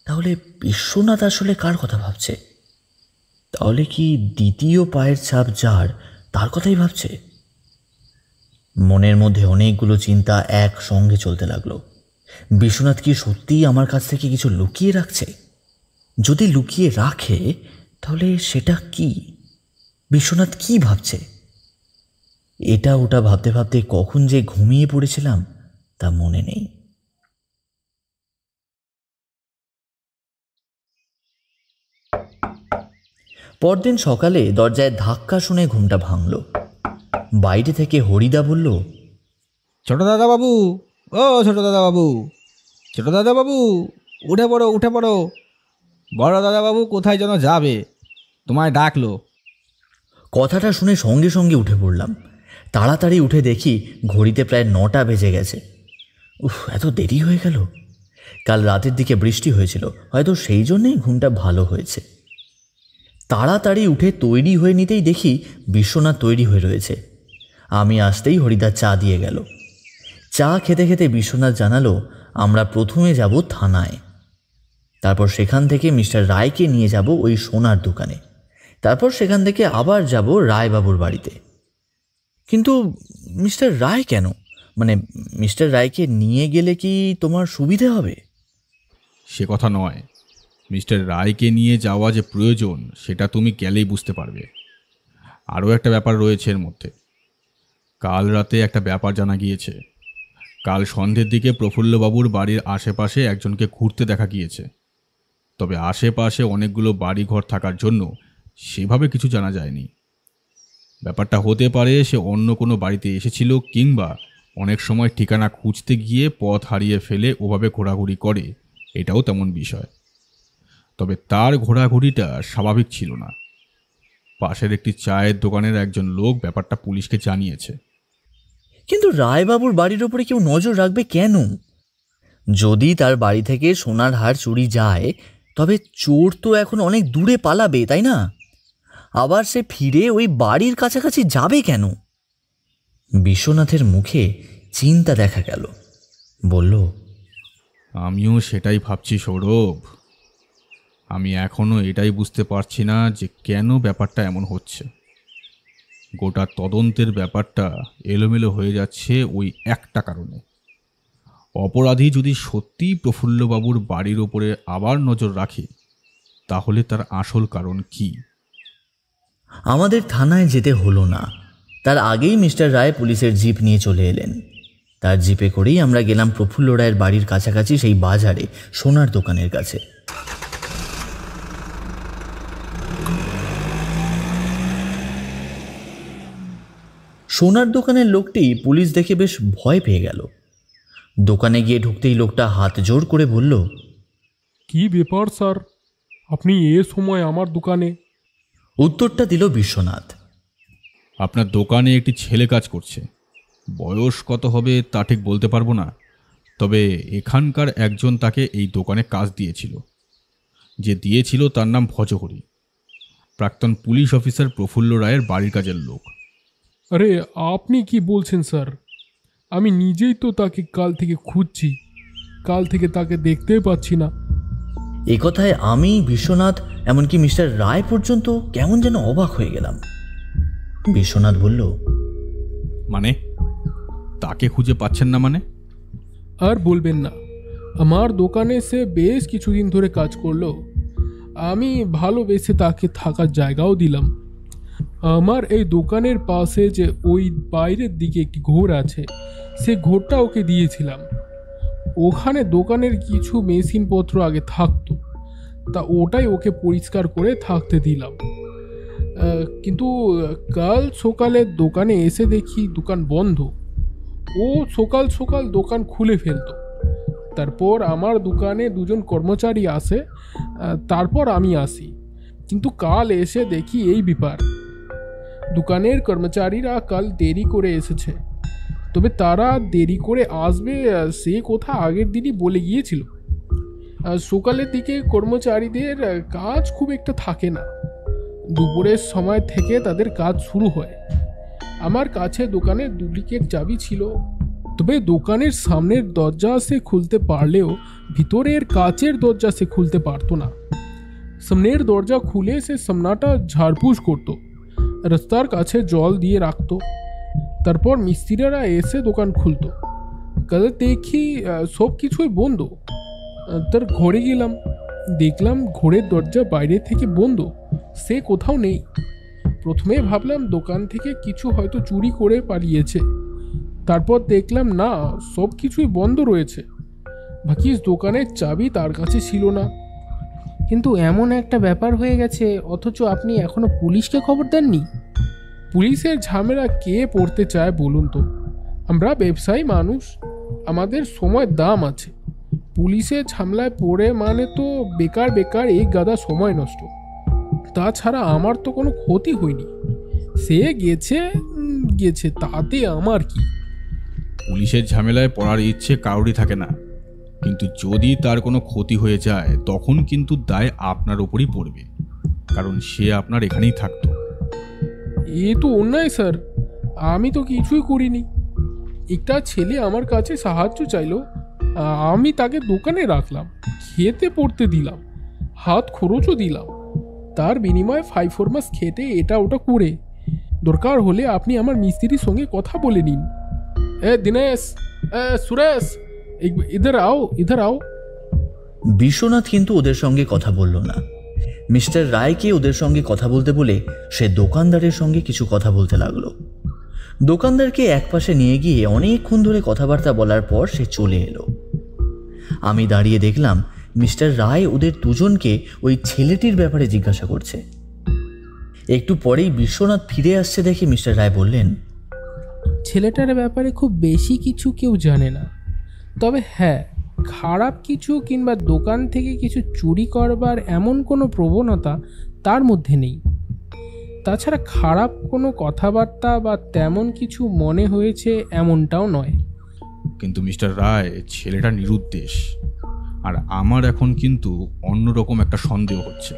তাহলে বিশ্বনাথ আসলে কার কথা ভাবছে? তাহলে কি দ্বিতীয় পায়ের ছাপ যার, তার কথাই ভাবছে। মনের মধ্যে অনেকগুলো চিন্তা একসঙ্গে চলতে লাগলো। বিশ্বনাথ কি সত্যিই আমার কাছ থেকে কিছু লুকিয়ে রাখছে? যদি লুকিয়ে রাখে তাহলে সেটা কি? বিশ্বনাথ কি ভাবছে? এটা ওটা ভাবতে ভাবতে কখন যে ঘুমিয়ে পড়েছিলাম তা মনে নেই। পরদিন সকালে দরজায় ধাক্কা শুনে ঘুমটা ভাঙল। বাইরে থেকে হরিদা বলল, ছোট দাদা বাবু, ও ছোট দাদা বাবু, ছোট দাদা বাবু, উঠে পড়ো উঠে পড়ো, বড় দাদা বাবু কোথায় যেন যাবে, তোমায় ডাকলো। কথাটা শুনে সঙ্গে সঙ্গে উঠে পড়লাম। তাড়াতাড়ি উঠে দেখি ঘড়িতে প্রায় 9টা বেজে গেছে। এত দেরি হয়ে গেল। কাল রাতের দিকে বৃষ্টি হয়েছিল, হয়তো সেই জন্যেই ঘুমটা ভালো হয়েছে। তাড়াতাড়ি উঠে তৈরি হয়ে নিতেই দেখি বিশ্বনাথ তৈরি হয়ে রয়েছে। আমি আসতেই হরিদা চা দিয়ে গেল। চা খেতে খেতে বিশ্বনাথ জানালো আমরা প্রথমে যাব থানায়, তারপর সেখান থেকে মিস্টার রায়কে নিয়ে যাব ওই সোনার দোকানে, তারপর সেখান থেকে আবার যাব রায়বাবুর বাড়িতে। কিন্তু মিস্টার রায় কেন? মানে মিস্টার রায়কে নিয়ে গেলে কি তোমার সুবিধে হবে? সে কথা নয়, মিস্টার রায়কে নিয়ে যাওয়া যে প্রয়োজন সেটা তুমি গেলেই বুঝতে পারবে। আরও একটা ব্যাপার রয়েছে এর মধ্যে। কাল রাতে একটা ব্যাপার জানা গিয়েছে। কাল সন্ধ্যের দিকে প্রফুল্লবাবুর বাড়ির আশেপাশে একজনকে ঘুরতে দেখা গিয়েছে। তবে আশেপাশে অনেকগুলো বাড়িঘর থাকার জন্য সেভাবে কিছু জানা যায়নি। ব্যাপারটা হতে পারে সে অন্য কোনো বাড়িতে এসেছিল, কিংবা অনেক সময় ঠিকানা খুঁজতে গিয়ে পথ হারিয়ে ফেলে ওভাবে ঘোরাঘুরি করে, এটাও তেমন বিষয়। তবে তার ঘোরাঘুরিটা স্বাভাবিক ছিল না। পাশের একটি চায়ের দোকানের একজন লোক ব্যাপারটা পুলিশকে জানিয়েছে। কিন্তু রায়বাবুর বাড়ির ওপরে কেউ নজর রাখবে কেন? যদি তার বাড়ি থেকে সোনার হার চুরি যায় তবে চোর তো এখন অনেক দূরে পালাবে, তাই না? আবার সে ফিরে ওই বাড়ির কাছাকাছি যাবে কেন? বিশ্বনাথের মুখে চিন্তা দেখা গেল। বলল, আমিও সেটাই ভাবছি সৌরভ। আমি এখনও এটাই বুঝতে পারছি না যে কেন ব্যাপারটা এমন হচ্ছে। গোটা তদন্তের ব্যাপারটা এলোমেলো হয়ে যাচ্ছে ওই একটা কারণে। অপরাধী যদি সত্যিই প্রফুল্লবাবুর বাড়ির ওপরে আবার নজর রাখে, তাহলে তার আসল কারণ কি? আমাদের থানায় যেতে হলো না। তার আগেই মিস্টার রায় পুলিশের জিপ নিয়ে চলে এলেন। তার জিপে করেই আমরা গেলাম প্রফুল্ল রায়ের বাড়ির কাছাকাছি সেই বাজারে সোনার দোকানের কাছে। সোনার দোকানের লোকটি পুলিশ দেখে বেশ ভয় পেয়ে গেল। দোকানে গিয়ে ঢুকতেই লোকটা হাত জোড় করে বলল, কি ব্যাপার স্যার, আপনি এ সময় আমার দোকানে? উত্তরটা দিল বিশ্বনাথ, আপনার দোকানে একটি ছেলে কাজ করছে। বয়স কত হবে তা ঠিক বলতে পারবো না, তবে এখানকার একজন তাকে এই দোকানে কাজ দিয়েছিল। যে দিয়েছিল তার নাম ভজহরি, প্রাক্তন পুলিশ অফিসার প্রফুল্ল রায়ের বাড়ির কাজের লোক। আরে আপনি কি বলছেন স্যার? আমি নিজেই তো তাকে কাল থেকে খুঁজছি, কাল থেকে তাকে দেখতেই পাচ্ছি না। এ কথায় আমি, বিশ্বনাথ, এমনকি মিস্টার রায় পর্যন্ত কেমন যেন অবাক হয়ে গেলাম। বিশ্বনাথ বলল, মানে তাকে খুঁজে পাচ্ছেন না মানে? আর বলবেন না, আমার দোকানে সে বেশ কিছুদিন ধরে কাজ করলো। আমি ভালোবেসে তাকে থাকার জায়গাও দিলাম। আমার এই দোকানের পাশে যে ওই বাইরের দিকে একটি ঘর আছে, সে ঘরটা ওকে দিয়েছিলাম। ওখানে দোকানের কিছু মেশিনপত্র আগে থাকতো, তা ওটাই ওকে পরিষ্কার করে থাকতে দিলাম। কিন্তু কাল সকালে দোকানে এসে দেখি দোকান বন্ধ। ও সকাল সকাল দোকান খুলে ফেলতো। তারপর আমার দোকানে দুজন কর্মচারী আসে, তারপর আমি আসি। কিন্তু কাল এসে দেখি এই ব্যাপার। দোকানের কর্মচারীরা কাল দেরি করে এসেছে, তবে তারা দেরি করে আসবে সে কথা আগের দিনই বলে গিয়েছিল। সকালের দিকে কর্মচারীদের কাজ খুব একটা থাকে না, দুপুরের সময় থেকে তাদের কাজ শুরু হয়। আমার কাছে দোকানের ডুপ্লিকেট চাবি ছিল, তবে দোকানের সামনের দরজা সে খুলতে পারলেও ভিতরের কাচের দরজা সে খুলতে পারতো না। সামনের দরজা খুলে সে সামনাটা ঝাড়পুছ করতো, রাস্তার কাছে জল দিয়ে রাখতো। তারপর মিস্ত্রিরা এসে দোকান খুলতো। কাল দেখি সব কিছুই বন্ধ। তার ঘরে গেলাম, দেখলাম ঘরের দরজা বাইরে থেকে বন্ধ, সে কোথাও নেই। প্রথমে ভাবলাম দোকান থেকে কিছু হয়তো চুরি করে পালিয়েছে। তারপর দেখলাম না, সব কিছুই বন্ধ রয়েছে। ভাগ্যিস দোকানের চাবি তার কাছে ছিল না। কিন্তু এমন একটা ব্যাপার হয়ে গেছে, অথচ আপনি এখনো পুলিশকে খবর দেননি। পুলিশের ঝামেলা কে পড়তে চায় বলুন তো? আমরা ব্যবসায়ী মানুষ, আমাদের সময় দাম আছে। পুলিশের ঝামেলায় পড়ে মানে তো বেকার বেকার এক গাদা সময় নষ্ট। তাছাড়া আমার তো কোনো ক্ষতি হয়নি। সে গেছে গেছে, তাতে আমার কি? পুলিশের ঝামেলায় পড়ার ইচ্ছে কারোরই থাকে না, কিন্তু যদি তার কোনো ক্ষতি হয়ে যায় তখন কিন্তু দায় আপনার ওপরই পড়বে, কারণ সে আপনার এখানেই থাকতো। এ তো অন্যায় স্যার, আমি তো কিছুই করিনি। একটা ছেলে আমার কাছে সাহায্য চাইলো, আমি তাকে দোকানে রাখলাম, খেতে পড়তে দিলাম, হাত খরচও দিলাম। তার বিনিময়ে 5-4 মাস খেটে এটা ওটা করে, দরকার হলে আপনি আমার মিস্ত্রির সঙ্গে কথা বলে নিন। দিনেশ, সুরেশ, ইধার আও, ইধার আও। বিশ্বনাথ কিন্তু ওদের সঙ্গে কথা বলল না। মিস্টার রায়কে ওদের সঙ্গে কথা বলতে বলে সে দোকানদারের সঙ্গে কিছু কথা বলতে লাগলো। দোকানদারকে একপাশে নিয়ে গিয়ে অনেকক্ষণ ধরে কথাবার্তা বলার পর সে চলে এলো। আমি দাঁড়িয়ে দেখলাম মিস্টার রায় ওদের দুজনকে ওই ছেলেটির ব্যাপারে জিজ্ঞাসা করছে। একটু পরেই বিশ্বনাথ ফিরে আসছে দেখে মিস্টার রায় বললেন, ছেলেটার ব্যাপারে খুব বেশি কিছু কেউ জানে না, তবে হ্যাঁ, খারাপ কিছু কিংবা দোকান থেকে কিছু চুরি করবার এমন কোনো প্রবণতা তার মধ্যে নেই। তাছাড়া খারাপ কোনো কথাবার্তা বা তেমন কিছু মনে হয়েছে এমনটাও নয়। কিন্তু মিস্টার রায়, ছেলেটা নিরুদ্দেশ, আর আমার এখন কিন্তু অন্যরকম একটা সন্দেহ হচ্ছে।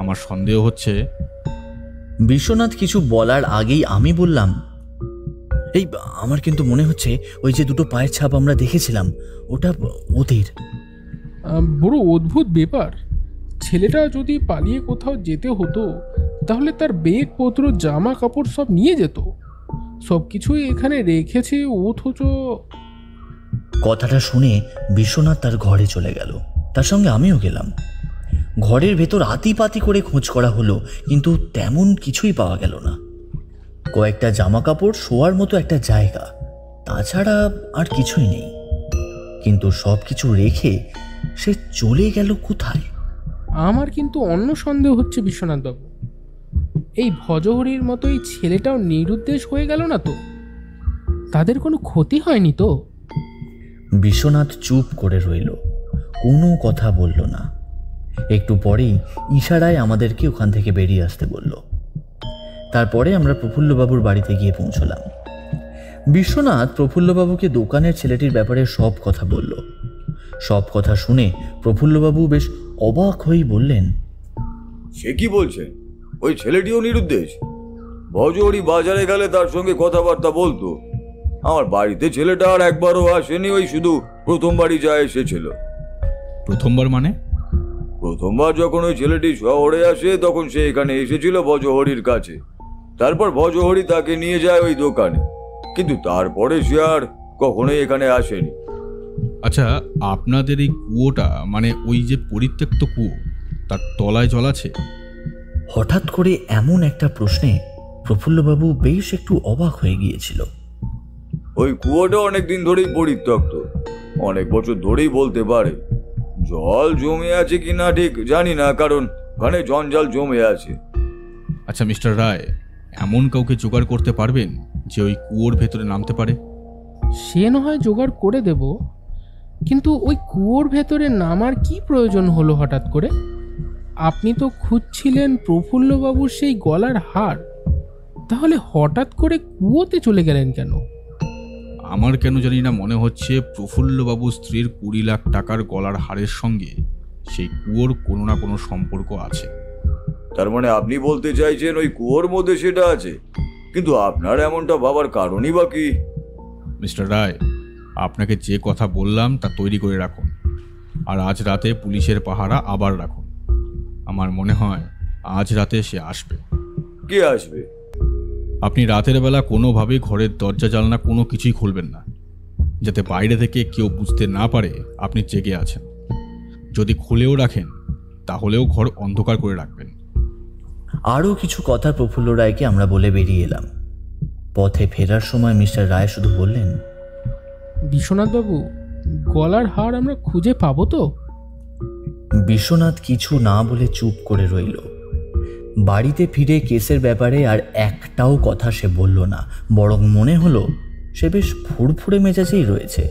আমার সন্দেহ হচ্ছে। বিশ্বনাথ কিছু বলার আগেই আমি বললাম, এই আমার কিন্তু মনে হচ্ছে ওই যে দুটো পায়ের ছাপ আমরা দেখেছিলাম ওটা ওদের। বড় অদ্ভুত ব্যাপার। ছেলেটা যদি পালিয়ে কোথাও যেতে হতো তাহলে তার ব্যাগপত্র, জামা কাপড় সব নিয়ে যেত। সব কিছুই এখানে রেখেছে, অথচ। কথাটা শুনে বিশ্বনাথ তার ঘরে চলে গেল। তার সঙ্গে আমিও গেলাম। ঘরের ভেতর আতিপাতি করে খোঁজ করা হলো, কিন্তু তেমন কিছুই পাওয়া গেল না। কয়েকটা জামা কাপড়, শোয়ার মতো একটা জায়গা, তাছাড়া আর কিছুই নেই। কিন্তু সব কিছু রেখে সে চলে গেল কোথায়? আমার কিন্তু অন্য সন্দেহ হচ্ছে বিশ্বনাথবাবু। এই ভজহরির মতো এই ছেলেটাও নিরুদ্দেশ হয়ে গেল না তো? তাদের কোনো ক্ষতি হয়নি তো? বিশ্বনাথ চুপ করে রইল, কোনো কথা বলল না। একটু পরেই ইশারায় আমাদেরকে ওখান থেকে বেরিয়ে আসতে বলল। তারপরে আমরা প্রফুল্লবাবুর বাড়িতে গিয়ে পৌঁছলাম। বিশ্বনাথ প্রফুল্লবাবুকে দোকানের ছেলেটির ব্যাপারে সব কথা বলল। সব কথা শুনে প্রফুল্লবাবু বেশ অবাক হয়েই বললেন, সে কি বলছেন? ওই ছেলেটিও নিরুদ্দেশ? ভজহরি বাজারে গেলে তার সঙ্গে কথাবার্তা বলতো। আমার বাড়িতে ছেলেটা আর একবারও আসেনি, ওই শুধু প্রথমবারই যা এসেছিল। প্রথমবার মানে? প্রথমবার যখন ওই ছেলেটি শহরে আসে তখন সে এখানে এসেছিল ভজহরির কাছে। তারপর ভজহরি তাকে নিয়ে যায় ওই দোকানে, কিন্তু তারপরে সে আর কখনোই এখানে আসেনি। আচ্ছা, আপনাদের এই কুয়োটা, মানে ওই যে পরিত্যক্ত কুয়ো, তার তলায় জল আছে? হঠাৎ করে এমন একটা প্রশ্নে প্রফুল্লবাবু বেশ একটু অবাক হয়ে গিয়েছিল। ওই কুয়োটা অনেকদিন ধরেই পরিত্যক্ত, অনেক বছর ধরেই বলতে পারে। জল জমে আছে কিনা ঠিক জানি না, কারণ ওখানে জঞ্জাল জমে আছে। আচ্ছা মিস্টার রায়, এমন কাউকে জোগাড় করতে পারবেন যে ওই কুয়োর ভেতরে নামতে পারে? সে না হয় জোগাড় করে দেব, কিন্তু ওই কুয়োর ভেতরে নামার কি প্রয়োজন হলো হঠাৎ করে? আপনি তো খুঁজছিলেন প্রফুল্লবাবুর সেই গলার হার, তাহলে হঠাৎ করে কুয়োতে চলে গেলেন কেন? আমার কেন জানি না মনে হচ্ছে প্রফুল্লবাবুর স্ত্রীর 20 লাখ টাকার গলার হারের সঙ্গে সেই কুয়োর কোনো না কোনো সম্পর্ক আছে। তার মানে আপনি বলতে চাইছেন ওই কুয়োর মধ্যে সেটা আছে? কিন্তু আপনার এমনটা ভাবার কারণই বা কি? মিস্টার রায়, আপনাকে যে কথা বললাম তা তৈরি করে রাখুন, আর আজ রাতে পুলিশের পাহারা আবার রাখুন। আমার মনে হয় আজ রাতে সে আসবে। কে আসবে? আপনি রাতের বেলা কোনোভাবেই ঘরের দরজা জানলা কোনো কিছুই খুলবেন না, যাতে বাইরে থেকে কেউ বুঝতে না পারে আপনি জেগে আছেন। যদি খুলেও রাখেন তাহলেও ঘর অন্ধকার করে রাখবেন। আরও কিছু কথা প্রফুল্ল রায়কে আমরা বলে বেরিয়ে এলাম। পথে ফেরার সময় মিস্টার রায় শুধু বললেন, বিশ্বনাথবাবু, গলার হার আমরা খুঁজে পাবো তো? বিশ্বনাথ কিছু না বলে চুপ করে রইল। বাড়িতে ফিরে কেসের ব্যাপারে আর একটাও কথা সে বলল না, বরং মনে হলো সে বেশ ফুরফুরে মেজাজেই রয়েছে।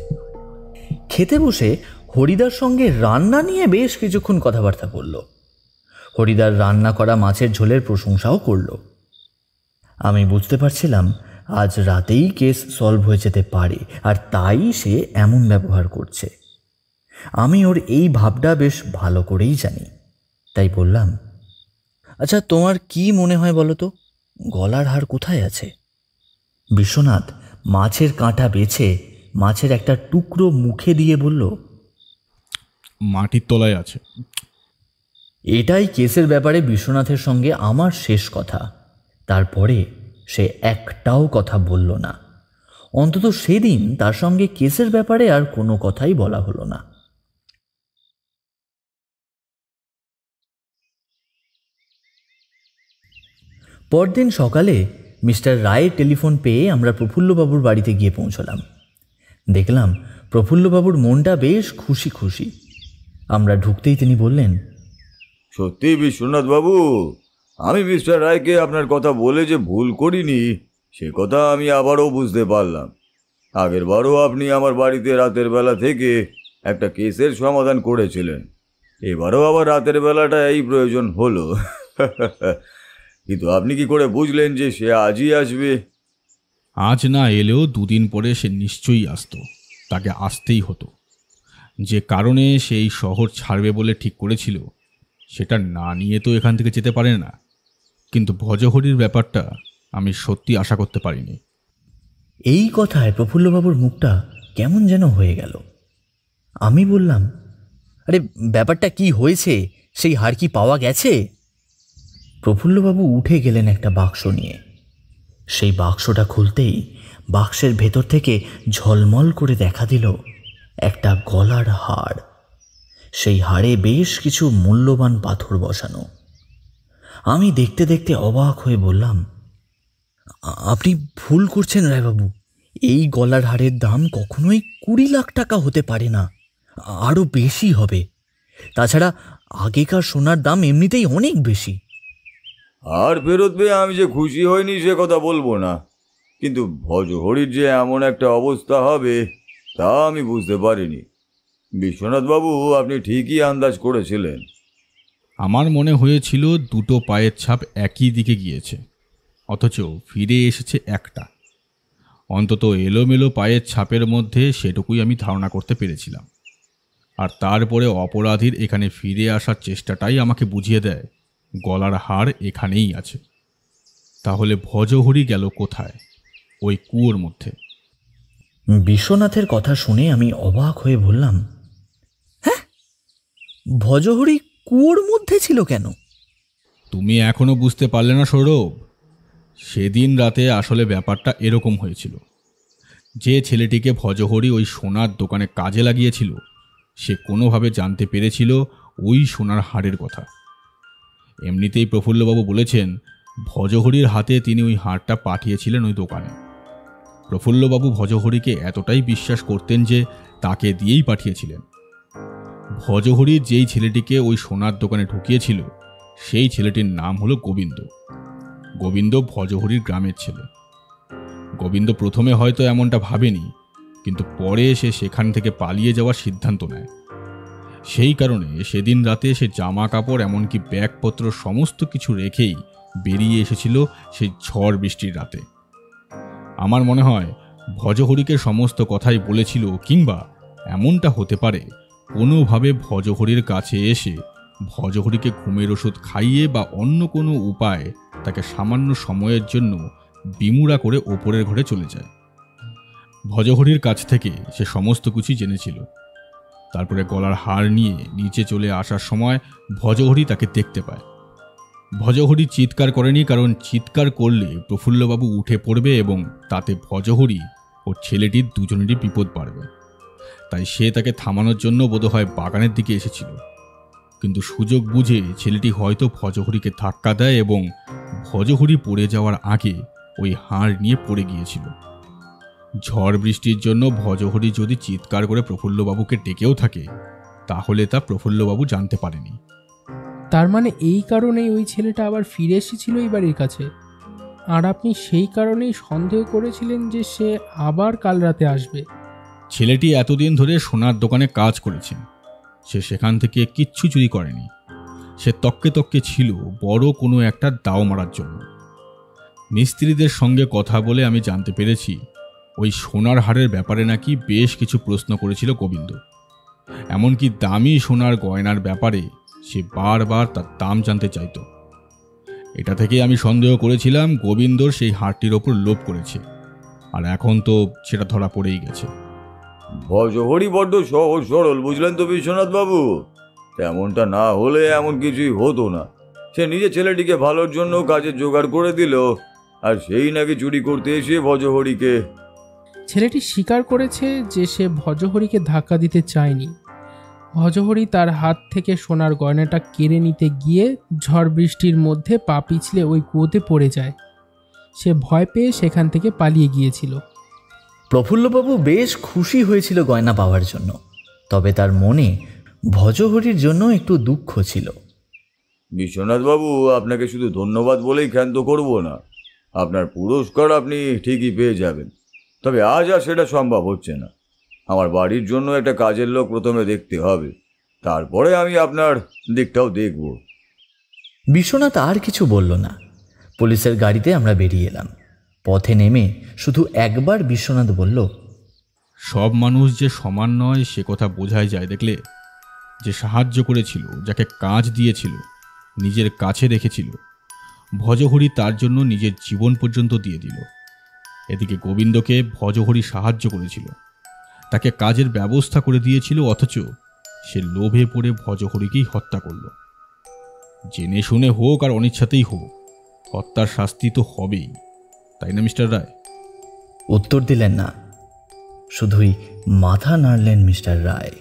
খেতে বসে হরিদার সঙ্গে রান্না নিয়ে বেশ কিছুক্ষণ কথাবার্তা করল। হরিদার রান্না করা মাছের ঝোলের প্রশংসাও করল। আমি বুঝতে পারছিলাম আজ রাতেই কেস সলভ হয়ে যেতে পারে, আর তাই সে এমন ব্যবহার করছে। আমি ওর এই ভাবটা বেশ ভালো করেই জানি, তাই বললাম, আচ্ছা তোমার কি মনে হয় বলো তো, গলার হার কোথায় আছে? বিশ্বনাথ মাছের কাঁটা বেছে মাছের একটা টুকরো মুখে দিয়ে বলল, মাটির তলায় আছে। এটাই কেসের ব্যাপারে বিশ্বনাথের সঙ্গে আমার শেষ কথা। তারপরে সে একটাও কথা বলল না। অন্তত সেদিন তার সঙ্গে কেসের ব্যাপারে আর কোনো কথাই বলা হলো না। পরদিন সকালে মিস্টার রায়ের টেলিফোন পেয়ে আমরা প্রফুল্লবাবুর বাড়িতে গিয়ে পৌঁছলাম। দেখলাম প্রফুল্লবাবুর মনটা বেশ খুশি খুশি। আমরা ঢুকতেই তিনি বললেন, সত্যি বিশ্বনাথ বাবু, আমি মিস্টার রায়কে আপনার কথা বলে যে ভুল করিনি সে কথা আমি আবারও বুঝতে পারলাম। আগের বারও আপনি আমার বাড়িতে রাতের বেলা থেকে একটা কেসের সমাধান করেছিলেন, এবারও আবার রাতের বেলাটা এই প্রয়োজন হলো। কিন্তু আপনি কি করে বুঝলেন যে সে আজই আসবে? আজ না এলেও দুদিন পরে সে নিশ্চয়ই আসতো, তাকে আসতেই হতো। যে কারণে সেই শহর ছাড়বে বলে ঠিক করেছিল সেটা না নিয়ে তো এখান থেকে যেতে পারে না। কিন্তু ভজহরির ব্যাপারটা আমি সত্যি আশা করতে পারিনি। এই কথায় প্রফুল্লবাবুর মুখটা কেমন যেন হয়ে গেল। আমি বললাম, আরে ব্যাপারটা কি হয়েছে, সেই হার কি পাওয়া গেছে? প্রফুল্লবাবু উঠে গেলেন একটা বাক্স নিয়ে। সেই বাক্সটা খুলতেই বাক্সের ভেতর থেকে ঝলমল করে দেখা দিল একটা গলার হার। সেই হাড়ে বেশ কিছু মূল্যবান পাথর বসানো। আমি দেখতে দেখতে অবাক হয়ে বললাম, আপনি ভুল করছেন রায়বাবু, এই গলার হারের দাম কখনোই 20 লাখ টাকা হতে পারে না, আরও বেশি হবে। তাছাড়া আগেকার সোনার দাম এমনিতেই অনেক বেশি। আর ফেরত পেয়ে আমি যে খুশি হইনি সে কথা বলবো না, কিন্তু ভজহরির যে এমন একটা অবস্থা হবে তা আমি বুঝতে পারিনি। বিশ্বনাথ বাবু, আপনি ঠিকই আন্দাজ করেছিলেন। আমার মনে হয়েছিল দুটো পায়ের ছাপ একই দিকে গিয়েছে, অথচ ফিরে এসেছে একটা। অন্তত এলোমেলো পায়ের ছাপের মধ্যে সেটুকুই আমি ধারণা করতে পেরেছিলাম। আর তারপরে অপরাধীর এখানে ফিরে আসার চেষ্টাটাই আমাকে বুঝিয়ে দেয় গলার হার এখানেই আছে। তাহলে ভজহরি গেল কোথায়? ওই কুয়োর মধ্যে। বিশ্বনাথের কথা শুনে আমি অবাক হয়ে বললাম, হ্যাঁ, ভজহরি কুয়োর মধ্যে ছিল কেন? তুমি এখনো বুঝতে পারলে না সৌরভ? সেদিন রাতে আসলে ব্যাপারটা এরকম হয়েছিল। যে ছেলেটিকে ভজহরি ওই সোনার দোকানে কাজে লাগিয়েছিল সে কোনোভাবে জানতে পেরেছিল ওই সোনার হাড়ের কথা। এমনিতেই প্রফুল্লবাবু বলেছেন ভজহরির হাতে তিনি ওই হাড়টা পাঠিয়েছিলেন ওই দোকানে। প্রফুল্লবাবু ভজহরিকে এতটাই বিশ্বাস করতেন যে তাকে দিয়েই পাঠিয়েছিলেন। ভজহরি যেই ছেলেটিকে ওই সোনার দোকানে ঢুকিয়েছিল সেই ছেলেটির নাম হলো গোবিন্দ। গোবিন্দ ভজহরির গ্রামের ছেলে। গোবিন্দ প্রথমে হয়তো এমনটা ভাবেনি, কিন্তু পরে সে সেখান থেকে পালিয়ে যাওয়ার সিদ্ধান্ত নেয়। সেই কারণে সেদিন রাতে সে জামা কাপড় এমনকি ব্যাগপত্র সমস্ত কিছু রেখেই বেরিয়ে এসেছিল সেই ঝড় বৃষ্টির রাতে। আমার মনে হয় ভজহরিকে সমস্ত কথাই বলেছিল, কিংবা এমনটা হতে পারে কোনোভাবে ভজহরির কাছে এসে ভজহরিকে ঘুমের ওষুধ খাইয়ে বা অন্য কোনো উপায়ে তাকে সামান্য সময়ের জন্য বিমুড়া করে ওপরের ঘরে চলে যায়। ভজহরির কাছ থেকে সে সমস্ত কিছুই জেনেছিল। তারপরে গলার হার নিয়ে নিচে চলে আসার সময় ভজহরি তাকে দেখতে পায়। ভজহরি চিৎকার করেনি, কারণ চিৎকার করলে প্রফুল্লবাবু উঠে পড়বে এবং তাতে ভজহরি ও ছেলেটির দুজনেরই বিপদ বাড়বে। তাই সে তাকে থামানোর জন্য বোধহয় বাগানের দিকে এসেছিল, কিন্তু সুযোগ বুঝে ছেলেটি হয়তো ভজহরিকে ধাক্কা দেয় এবং ভজহরি পড়ে যাওয়ার আগে ওই হাড় নিয়ে পড়ে গিয়েছিল। ঝড় বৃষ্টির জন্য ভজহরি যদি চিৎকার করে প্রফুল্লবাবুকে ডেকেও থাকে, তাহলে তা প্রফুল্লবাবু জানতে পারেনি। তার মানে এই কারণেই ওই ছেলেটা আবার ফিরে এসেছিল এই বাড়ির কাছে, আর আপনি সেই কারণেই সন্দেহ করেছিলেন যে সে আবার কাল রাতে আসবে। ছেলেটি এতদিন ধরে সোনার দোকানে কাজ করেছে, সে সেখান থেকে কিচ্ছু চুরি করেনি। সে তককে তককে ছিল বড় কোনো একটা দাও মারার জন্য। মিস্ত্রিদের সঙ্গে কথা বলে আমি জানতে পেরেছি ওই সোনার হারের ব্যাপারে নাকি বেশ কিছু প্রশ্ন করেছিল গোবিন্দ। এমনকি দামি সোনার গয়নার ব্যাপারে সে বারবার তার দাম জানতে চাইত। এটা থেকে আমি সন্দেহ করেছিলাম গোবিন্দর সেই হারটির ওপর লোভ করেছে, আর এখন তো সেটা ধরা পড়েই গেছে। ভজহরি বড্ড সহজ সরল, বুঝলেন তো বিশ্বনাথ বাবু। তেমনটা না হলে এমন কিছুই হতো না। সে নিজে ছেলেটিকে ভালোর জন্য কাজের জোগাড় করে দিল, আর সেই নাকি চুরি করতে এসে ভজহরিকে। ছেলেটি স্বীকার করেছে যে সে ভজহরিকে ধাক্কা দিতে চায়নি। ভজহরি তার হাত থেকে সোনার গয়নাটা কেড়ে নিতে গিয়ে ঝড় বৃষ্টির মধ্যে পা পিছলে ওই কুয়োতে পড়ে যায়। সে ভয় পেয়ে সেখান থেকে পালিয়ে গিয়েছিল। প্রফুল্লবাবু বেশ খুশি হয়েছিল গয়না পাওয়ার জন্য, তবে তার মনে ভজহরির জন্য একটু দুঃখ ছিল। বিশ্বনাথ বাবু, আপনাকে শুধু ধন্যবাদ বলেই ক্ষান্ত করব না। আপনার পুরস্কার আপনি ঠিকই পেয়ে যাবেন, তবে আজ আর সেটা সম্ভব হচ্ছে না। আমার বাড়ির জন্য একটা কাজের লোক প্রথমে দেখতে হবে, তারপরে আমি আপনার দিকটাও দেখব। বিশ্বনাথ আর কিছু বলল না। পুলিশের গাড়িতে আমরা বেরিয়ে এলাম। পথে নেমে শুধু একবার বিশ্বনাথ বলল, সব মানুষ যে সমান নয় সে কথা বোঝাই যায় দেখলে। যে সাহায্য করেছিল, যাকে কাজ দিয়েছিল, নিজের কাছে রেখেছিল, ভজহরি তার জন্য নিজের জীবন পর্যন্ত দিয়ে দিল। এদিকে গোবিন্দকে ভজহরি সাহায্য করেছিল, তাকে কাজের ব্যবস্থা করে দিয়েছিল, অথচ সে লোভে পড়ে ভজহরিকেই হত্যা করল। জেনে শুনে হোক আর অনিচ্ছাতেই হোক, হত্যার শাস্তি তো হবেই, তাই না মিস্টার রায়? উত্তর দিলেন না, শুধুই মাথা নাড়লেন মিস্টার রায়।